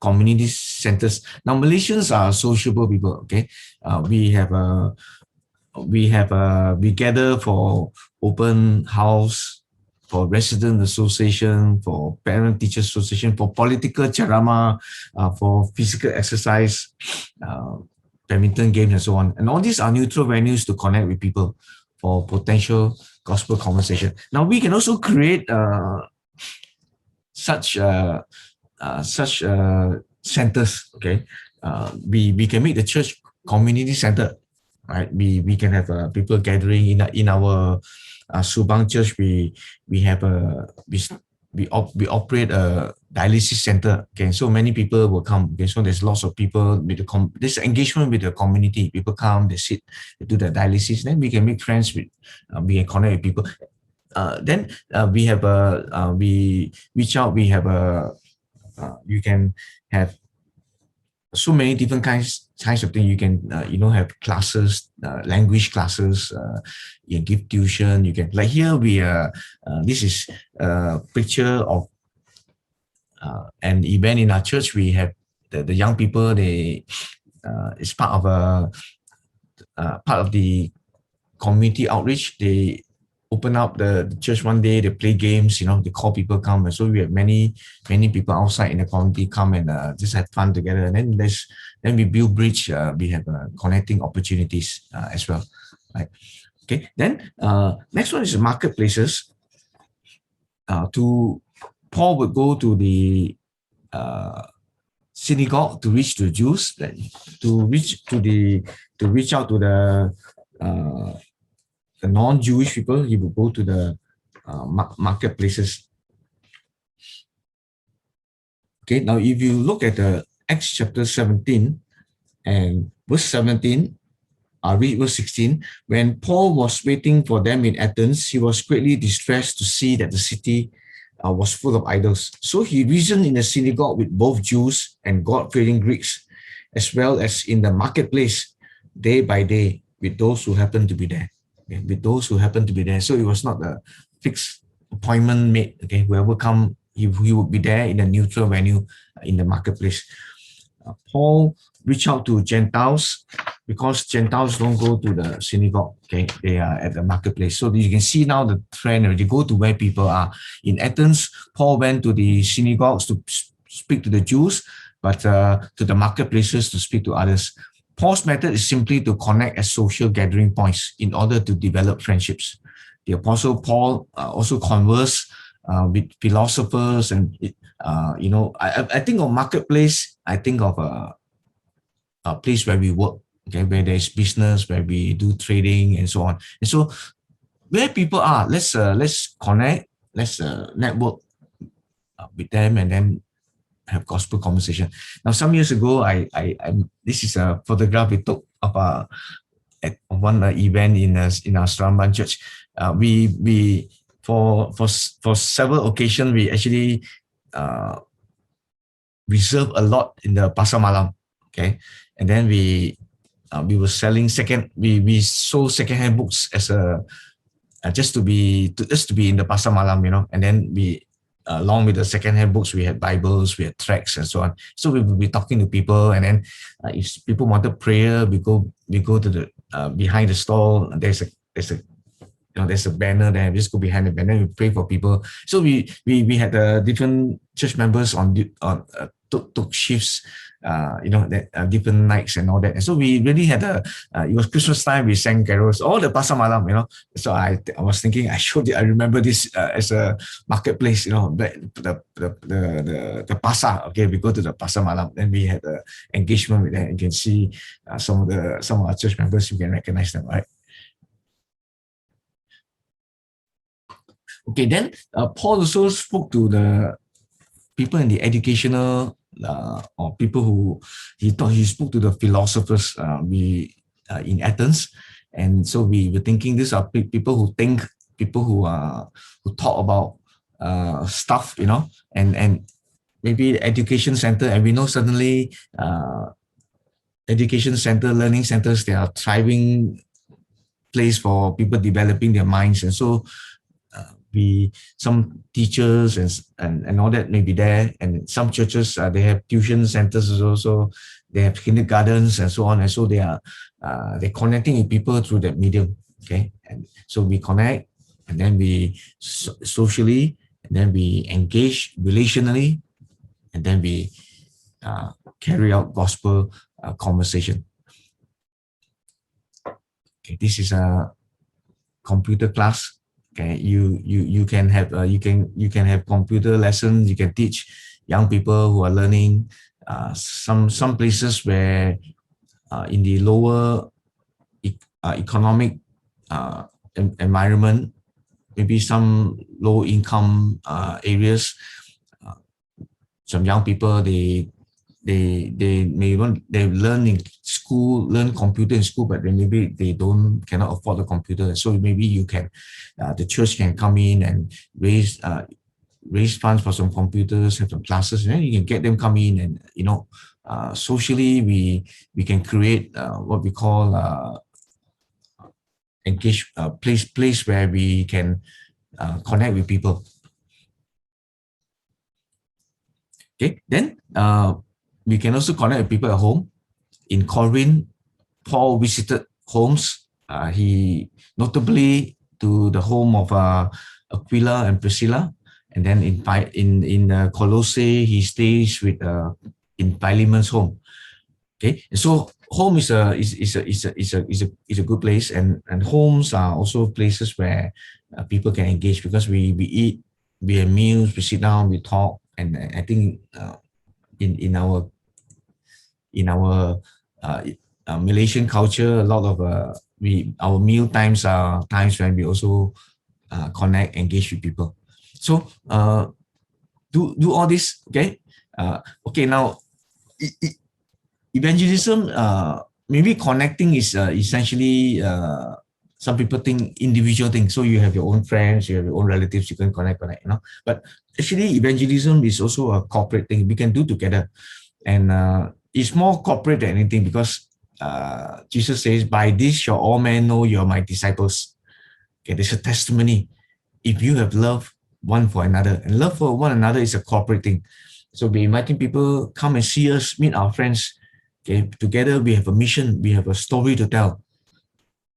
community centers. Now, Malaysians are sociable people. Okay, we gather for open house, for resident association, for parent teacher association, for political ceramah, for physical exercise, badminton games, and so on. And all these are neutral venues to connect with people for potential gospel conversation. Now, we can also create such centers. Okay, we can make the church community center. Right, we can have people gathering in our Subang church. We we operate a dialysis center. Okay, so many people will come. Okay, so there's lots of people with this engagement with the community. People come, they sit, they do the dialysis. Then we can make friends with, we can connect with people. Then we have we reach out. We have you can have so many different kinds of things. You can have classes, language classes. You can give tuition. You can, like here we this is a picture of an event in our church. We have the young people. They it's part of the community outreach. They open up the church one day. They play games. They call people come, and so we have many people outside in the community come and just have fun together. And then we build bridge. We have connecting opportunities as well, right? Okay. Then next one is marketplaces. Paul would go to the synagogue to reach the Jews, to reach out to the non-Jewish people. He would go to the marketplaces. Okay, now if you look at the Acts chapter 17 and verse 17, read verse 16. When Paul was waiting for them in Athens, he was greatly distressed to see that the city was full of idols. So he reasoned in the synagogue with both Jews and God-fearing Greeks, as well as in the marketplace, day by day, with those who happened to be there. Okay, with those who happened to be there. So it was not a fixed appointment made. Okay, whoever come, he would be there in a neutral venue in the marketplace. Paul reached out to Gentiles because Gentiles don't go to the synagogue. Okay, they are at the marketplace. So you can see now the trend. They go to where people are. In Athens, Paul went to the synagogues to speak to the Jews, but to the marketplaces to speak to others. Paul's method is simply to connect at social gathering points in order to develop friendships. The Apostle Paul also conversed with philosophers, and I think of marketplace. I think of a place where we work, okay, where there's business, where we do trading and so on. And so, where people are, let's connect, let's network with them, and then have gospel conversation. Now, some years ago, I this is a photograph we took of at one event in our Stramban church. We for several occasions we actually reserve a lot in the Pasar Malam, okay, and then we were selling we sold secondhand books as a just to be in the Pasar Malam, and then we. Along with the secondhand books, we had Bibles, we had tracts, and so on. So we would be talking to people, and then if people wanted prayer, we go to the behind the stall. There's a banner there. We just go behind the banner. We pray for people. So we had different church members took shifts, different nights and all that. And so we really had it was Christmas time. We sang carols, all the Pasar Malam, So I was thinking, I remember this as a marketplace, the pasar. Okay, we go to the Pasar Malam. Then we had engagement with them. You can see some of our church members. You can recognize them, right? Okay, then Paul also spoke to the people in the educational or people who he spoke to the philosophers in Athens, and so we were thinking these are people who think, people who talk about stuff, and maybe the education center, and we know certainly education center, learning centers, they are thriving place for people developing their minds, and so. Some teachers and all that may be there, and some churches they have tuition centers also, they have kindergartens and so on, and so they're connecting with people through that medium. Okay, and so we connect, and then we socially, and then we engage relationally, and then we carry out gospel conversation. Okay, this is a computer class. Okay, you can have you can have computer lessons. You can teach young people who are learning. Some places where in the lower economic environment, maybe some low income areas. Some young people, they may want, they learn in school, learn computer in school, but then maybe they cannot afford the computer. So maybe you can, the church can come in and raise funds for some computers, have some classes, and then you can get them come in, and socially we can create what we call engage place where we can connect with people. Okay, then we can also connect with people at home. In Corinth, Paul visited homes. He notably to the home of Aquila and Priscilla, and then in Colossae he stays with in Philemon's home. Okay, and so home is a good place, and homes are also places where people can engage, because we eat, we have meals, we sit down, we talk, and I think in our Malaysian culture, a lot of our meal times are times when we also connect, engage with people. So do all this, okay? Okay, now evangelism, maybe connecting is essentially some people think individual things. So you have your own friends, you have your own relatives, you can connect, But actually, evangelism is also a corporate thing we can do together, and it's more corporate than anything, because Jesus says, "By this shall all men know you are my disciples." Okay, there's a testimony if you have love one for another, and love for one another is a corporate thing. So we're inviting people, come and see us, meet our friends. Okay, together we have a mission, we have a story to tell.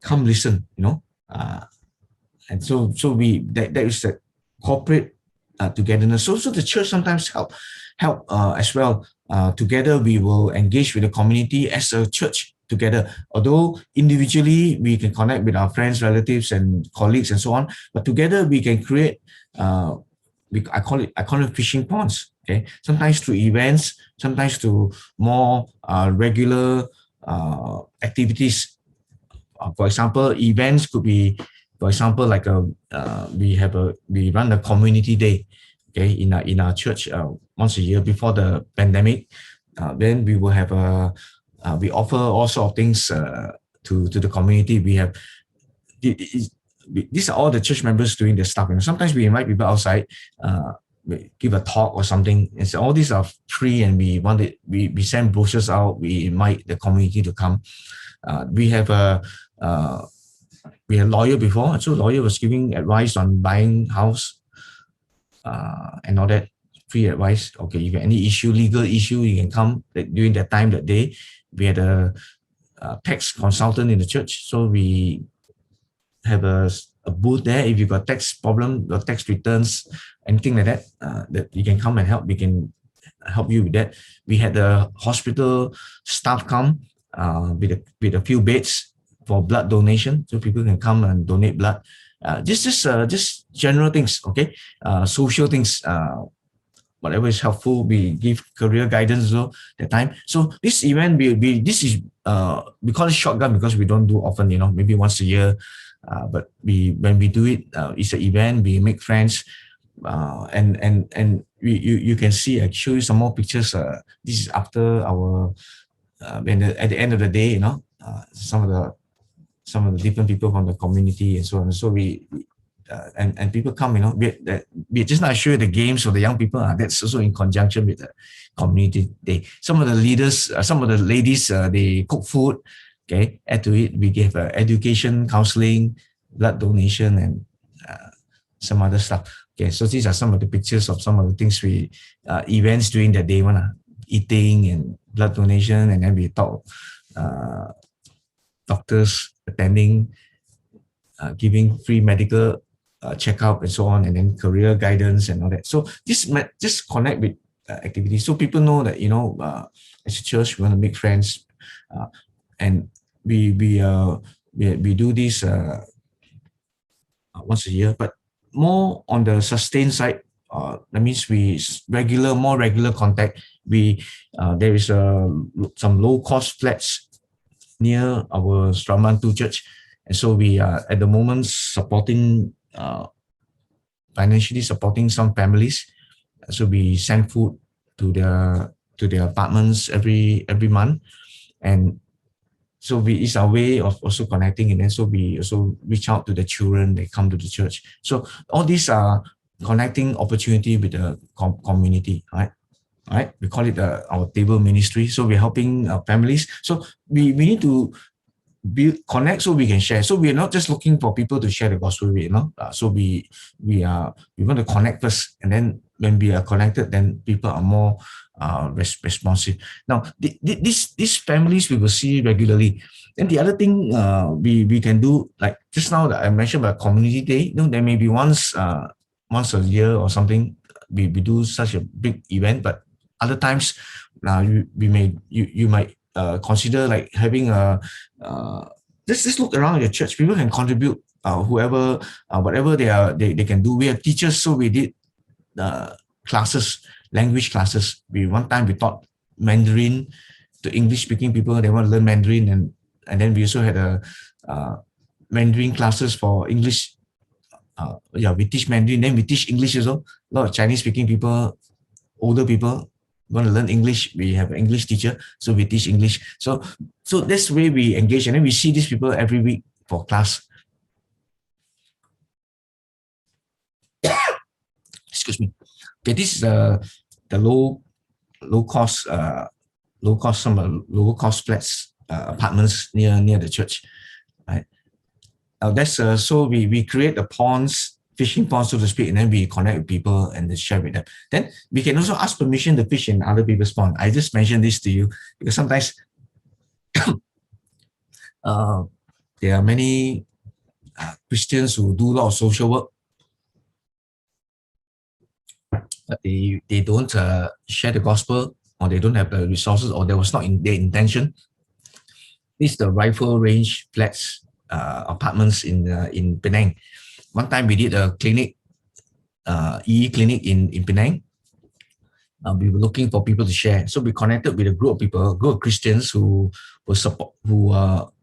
Come listen, and so that is the corporate togetherness. So the church sometimes help as well. Together we will engage with the community as a church together. Although individually we can connect with our friends, relatives, and colleagues and so on, but together we can create. I call it fishing ponds. Okay, sometimes through events, sometimes through more regular activities. For example, events could be, for example, like we run a community day, okay, in our church once a year before the pandemic. Then we will have we offer all sorts of things to the community. We have these are all the church members doing their stuff. Sometimes we invite people outside, give a talk or something. And so all these are free, and we send brochures out. We invite the community to come. We have we had a lawyer before, so lawyer was giving advice on buying house and all that, free advice. Okay, if you have any legal issue, you can come during that time, that day. We had a tax consultant in the church, so we have a booth there. If you got tax problem, your tax returns, anything like that, that you can come and help. We can help you with that. We had the hospital staff come with a few beds for blood donation, so people can come and donate blood. Just general things, okay? Social things, whatever is helpful. We give career guidance as well at the time. So this event, we call it shotgun because we don't do often, maybe once a year. But when we do it, it's an event. We make friends, and you can see. I show you some more pictures. This is after our at the end of the day, some of the different people from the community and so on. So we and people come, we just not sure the games for the young people. That's also in conjunction with the community day. Some of the leaders, some of the ladies, they cook food. Okay, add to it, we give education, counseling, blood donation, and some other stuff. Okay, so these are some of the pictures of some of the things events during the day, eating and blood donation, and then we talk doctors attending, giving free medical checkup and so on, and then career guidance and all that. So just connect with activities, so people know that as a church we want to make friends, and we do this once a year, but more on the sustained side. That means more regular contact. There is some low cost flats near our Straman 2 church, and so we are at the moment supporting financially supporting some families. So we send food to their apartments every month, and so it's our way of also connecting, and then so we also reach out to the children. They come to the church. So all these are connecting opportunity with the community, right? Right, we call it our table ministry. So we're helping families. So we need to connect so we can share. So we're not just looking for people to share the gospel with, so we want to connect first, and then when we are connected, then people are more responsive. Now these families we will see regularly. And the other thing we can do, like just now that I mentioned about community day, there may be once a year or something, we do such a big event. But other times you might consider like having just look around your church. People can contribute, whoever whatever they can do. We have teachers, so we did classes, language classes. One time we taught Mandarin to English speaking people. They want to learn Mandarin, and then we also had a Mandarin classes for English. We teach Mandarin, then we teach English as well. A lot of Chinese speaking people, older people want to learn English. We have an English teacher, so we teach English. So this way we engage, and then we see these people every week for class. Excuse me. Okay, this is the low cost flats, apartments near the church, right? Now that's so we create the ponds, fishing ponds, so to speak, and then we connect with people and share with them. Then we can also ask permission to fish in other people's pond. I just mentioned this to you because sometimes there are many Christians who do a lot of social work, but they don't share the gospel, or they don't have the resources, or that was not in their intention. This is the Rifle Range flats, apartments in Penang. One time we did a clinic, EE clinic in Penang. We were looking for people to share, so we connected with a group of people, a group of Christians who were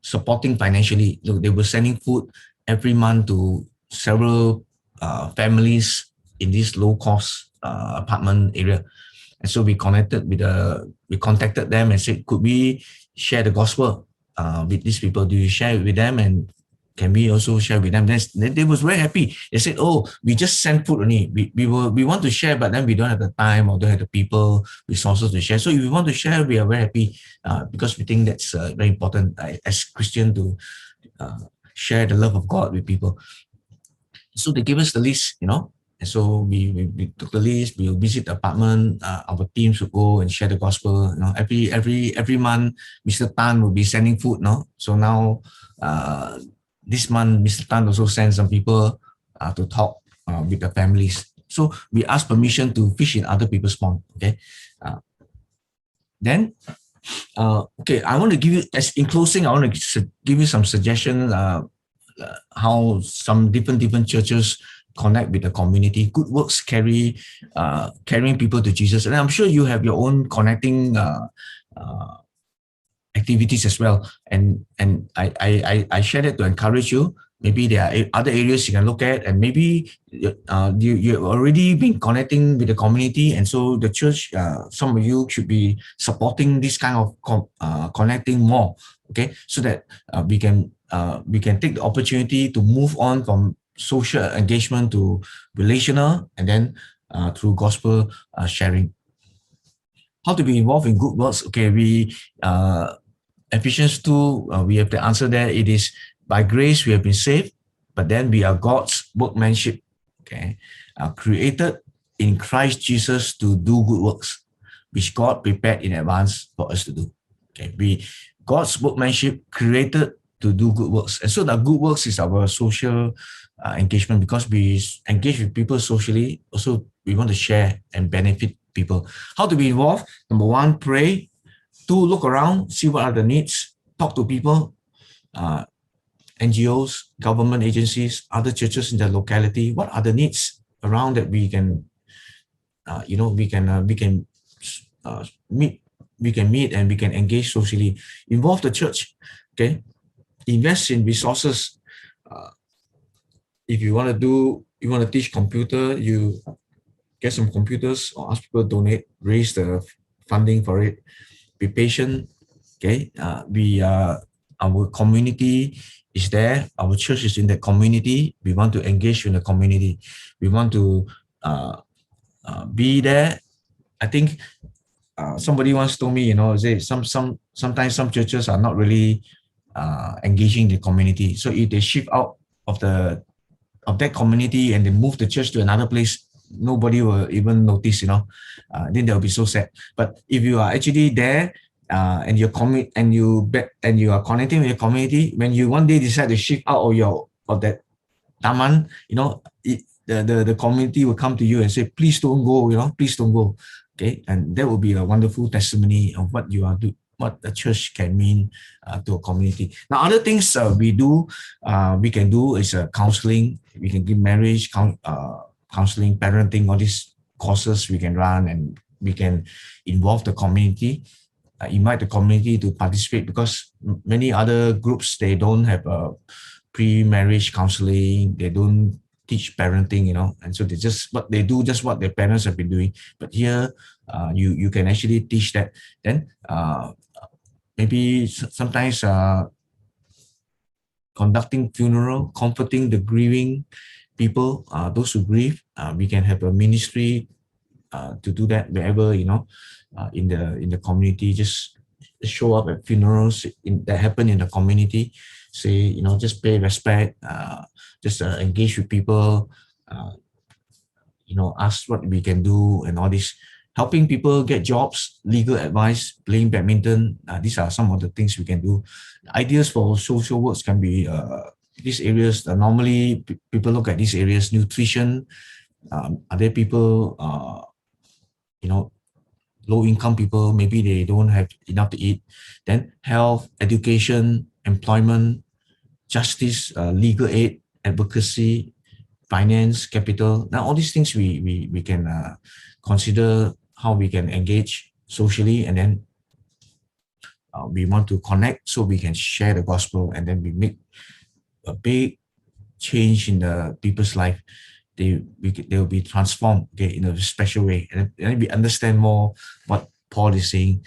supporting financially. They were sending food every month to several families in this low cost apartment area. And so we contacted them and said, could we share the gospel with these people? Do you share it with them, and can we also share with them? Then they was very happy. They said, oh, we just send food only. We want to share, but then we don't have the time or don't have the people, resources to share. So if we want to share, we are very happy because we think that's very important as Christian to share the love of God with people. So they gave us the list, and so we took the list. We will visit the apartment. Our teams will go and share the gospel. Every month, Mr. Tan will be sending food. So now this month, Mr. Tan also sends some people to talk with the families. So we ask permission to fish in other people's pond. Okay. Then, I want to give you, in closing, I want to give you some suggestions how some different churches connect with the community. Good works carrying people to Jesus, and I'm sure you have your own connecting activities as well. And I share that to encourage you. Maybe there are other areas you can look at, and maybe you've already been connecting with the community, and so the church, some of you should be supporting this kind of connecting more. Okay, so that we can take the opportunity to move on from social engagement to relational, and then through gospel sharing. How to be involved in good works? Okay, Ephesians 2, we have the answer there. It is by grace we have been saved, but then we are God's workmanship, okay, created in Christ Jesus to do good works, which God prepared in advance for us to do. Okay, God's workmanship created to do good works. And so the good works is our social engagement, because we engage with people socially. Also, we want to share and benefit people. How to be involved? Number 1, pray. 2, look around, see what are the needs, talk to people, NGOs, government agencies, other churches in the locality. What are the needs around that we can, meet and we can engage socially. Involve the church. Okay, invest in resources. If you want to do you want to teach computer, you get some computers or ask people to donate, raise the funding for it. Be patient. Okay, our community is there. Our church is in the community. We want to engage in the community. We want to be there. I think somebody once told me, sometimes some churches are not really engaging the community. So if they shift out of that community and they move the church to another place, nobody will even notice. Then they'll be so sad. But if you are actually there and you are connecting with your community, when you one day decide to shift out of that taman, the community will come to you and say, please don't go, please don't go. Okay, and that will be a wonderful testimony of what you are doing, what the church can mean to a community. Now, other things we can do is counseling. We can give marriage counseling, parenting, all these courses we can run, and we can involve the community, invite the community to participate, because many other groups, they don't have pre-marriage counseling, they don't teach parenting, and so they do just what their parents have been doing. But here, you can actually teach that. Then maybe sometimes conducting funeral, comforting the grieving people, those who grieve, we can have a ministry to do that wherever, in the community. Just show up at funerals that happen in the community. Say, just pay respect, just engage with people, ask what we can do, and all this. Helping people get jobs, legal advice, playing badminton. These are some of the things we can do. Ideas for social works can be these areas. Normally, people look at these areas: nutrition. Are there people, low-income people? Maybe they don't have enough to eat. Then health, education, employment, justice, legal aid, advocacy, finance, capital. Now, all these things we can consider how we can engage socially, and then we want to connect so we can share the gospel, and then we make a big change in the people's life. They will be transformed, in a special way, and then we understand more what Paul is saying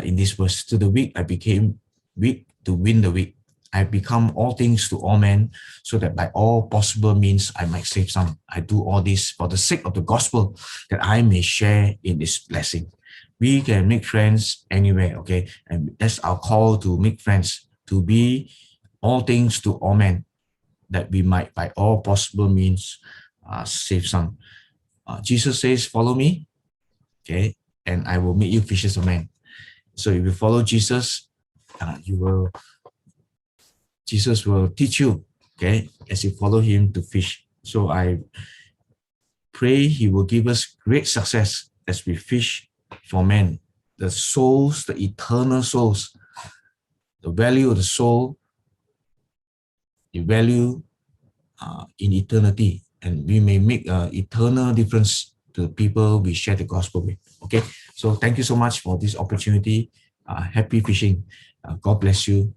in this verse. To the weak I became weak to win the weak. I become all things to all men, so that by all possible means I might save some. I do all this for the sake of the gospel, that I may share in this blessing. We can make friends anywhere, okay? And that's our call, to make friends, to be all things to all men, that we might by all possible means save some. Jesus says, follow me, okay? And I will make you fishers of men. So if you follow Jesus, Jesus will teach you, okay, as you follow him to fish. So I pray he will give us great success as we fish for men. The souls, the eternal souls, the value of the soul, the value in eternity. And we may make an eternal difference to the people we share the gospel with. Okay, so thank you so much for this opportunity. Happy fishing. God bless you.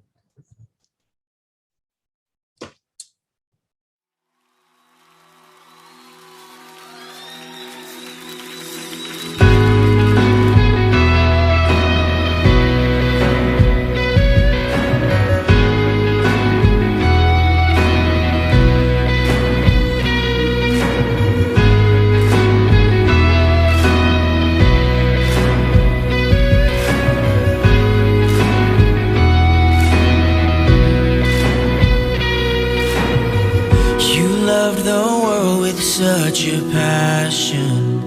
Such a passion,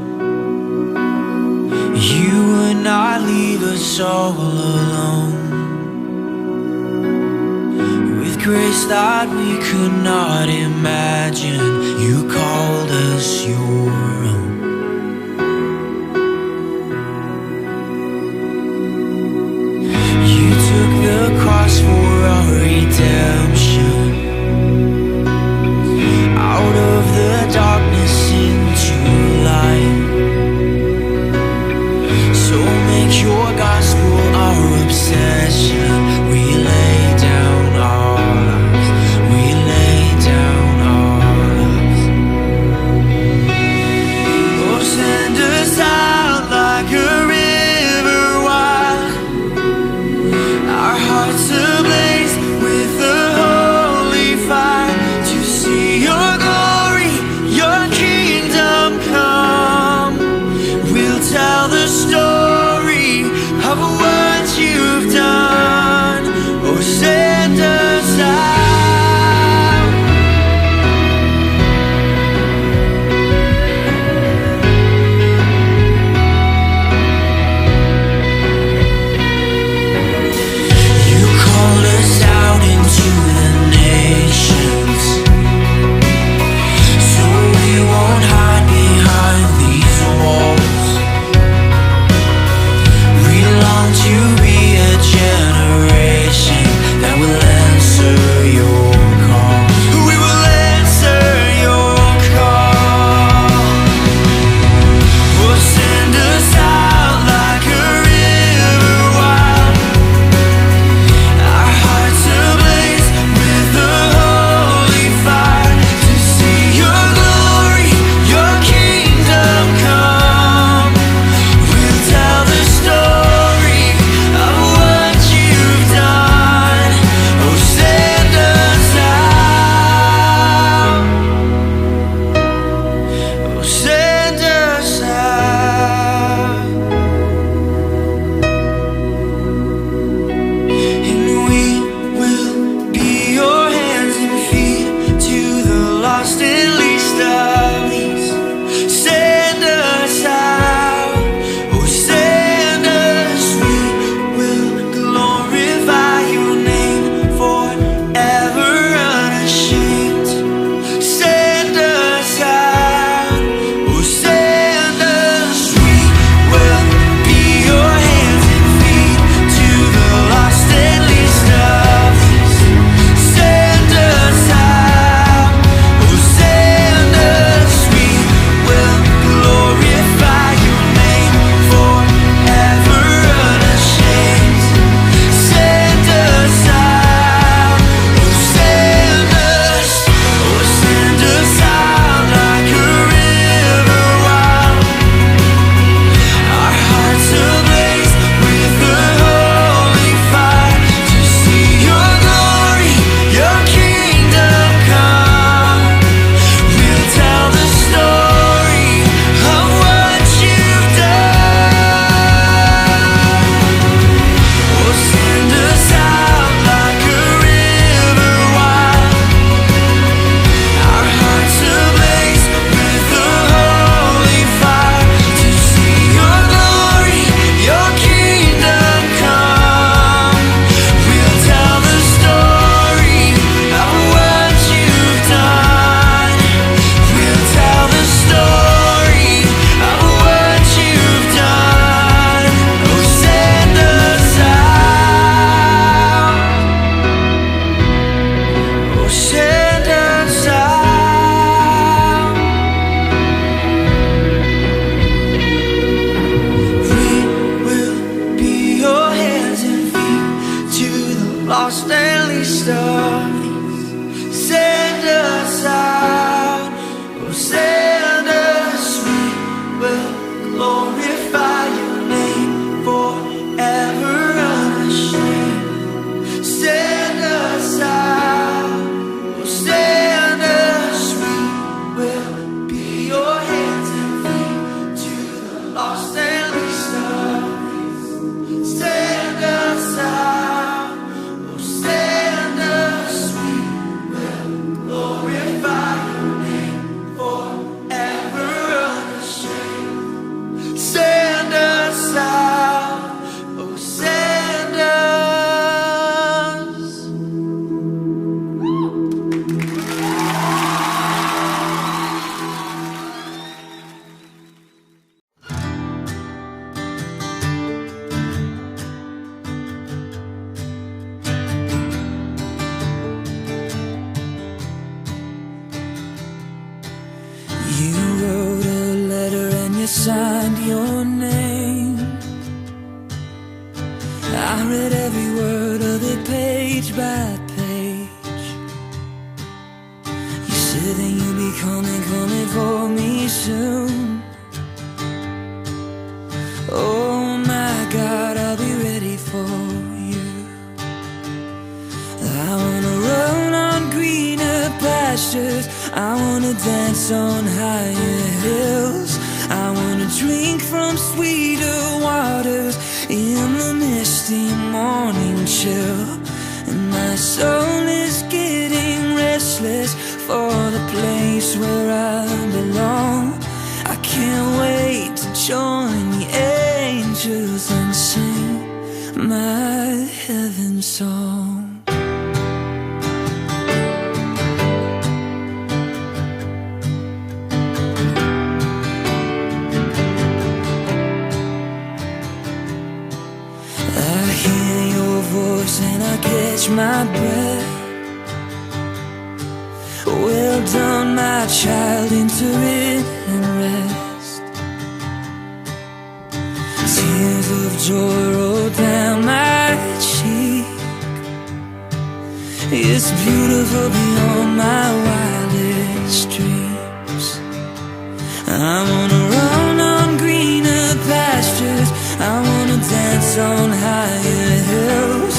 you would not leave us all alone. With grace that we could not imagine, you called us your own. You took the cross for our redemption. Out of the darkness into light. So make your gospel our obsession. We lay down our lives. We lay down our lives. and least of these. Send us out, oh send us, we will glorify your name forever unashamed. Send us out, oh send us, we will be your hands and feet to the lost and least of these. Send us out, oh send us, we will glorify your name forever unashamed. Send us out, oh send us. You wrote a letter and you signed your name. I read every word of it page by page. You said that you'd be coming for me soon. Oh my God, I'll be ready for you. I wanna run on greener pastures, I wanna dance on higher hills, I wanna drink from sweeter waters in the misty morning chill. And my soul is getting restless for the place where I belong. I can't wait to join the angels and sing my heaven song. I hear your voice and I catch my breath. Well done, my child, enter in and rest. Tears of joy roll down my cheek. It's beautiful beyond my wildest dreams. I wanna run on greener pastures, I wanna dance on higher hills,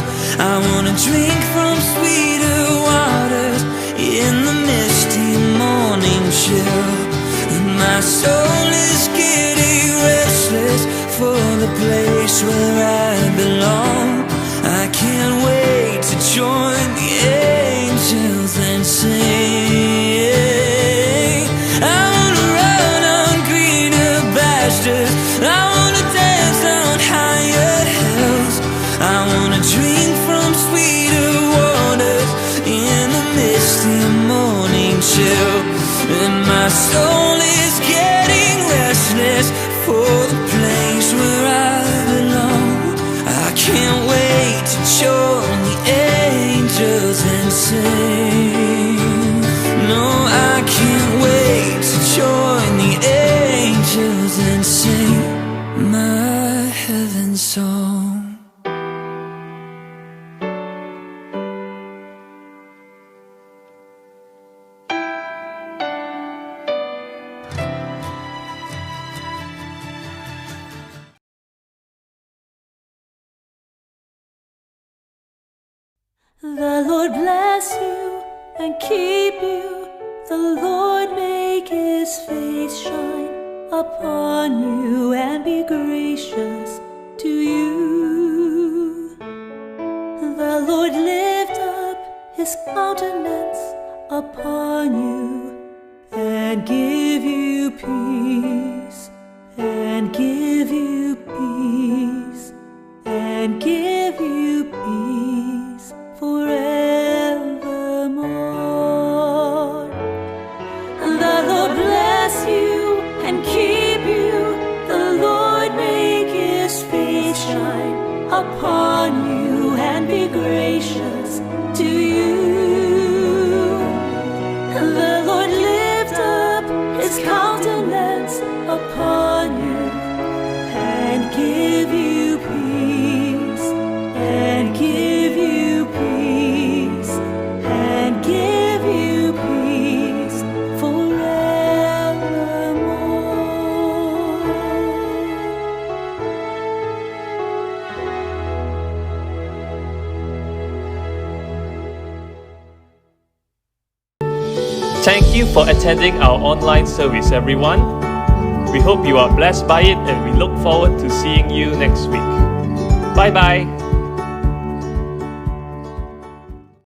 I wanna drink from sweeter waters in the misty morning chill. And my soul is getting restless for the place where I belong. I can't wait to join the angels and sing. I wanna run on greener pastures, I wanna dance on higher hills, I wanna drink from sweeter waters in the misty morning chill. And my soul is getting restless for the place where I belong. I can't wait to join the angels and sing. No, I can't wait to join the angels and sing my heaven song. The Lord bless you and keep you. The Lord make his face shine upon you and be gracious to you. The Lord lift up his countenance upon you and give you peace, and give you peace, and give you peace forevermore. The Lord bless you and keep you. The Lord make his face shine upon you and be gracious to you. The Lord lift up his countenance upon you and give you peace, and give Thank you for attending our online service, everyone. We hope you are blessed by it and we look forward to seeing you next week. Bye bye.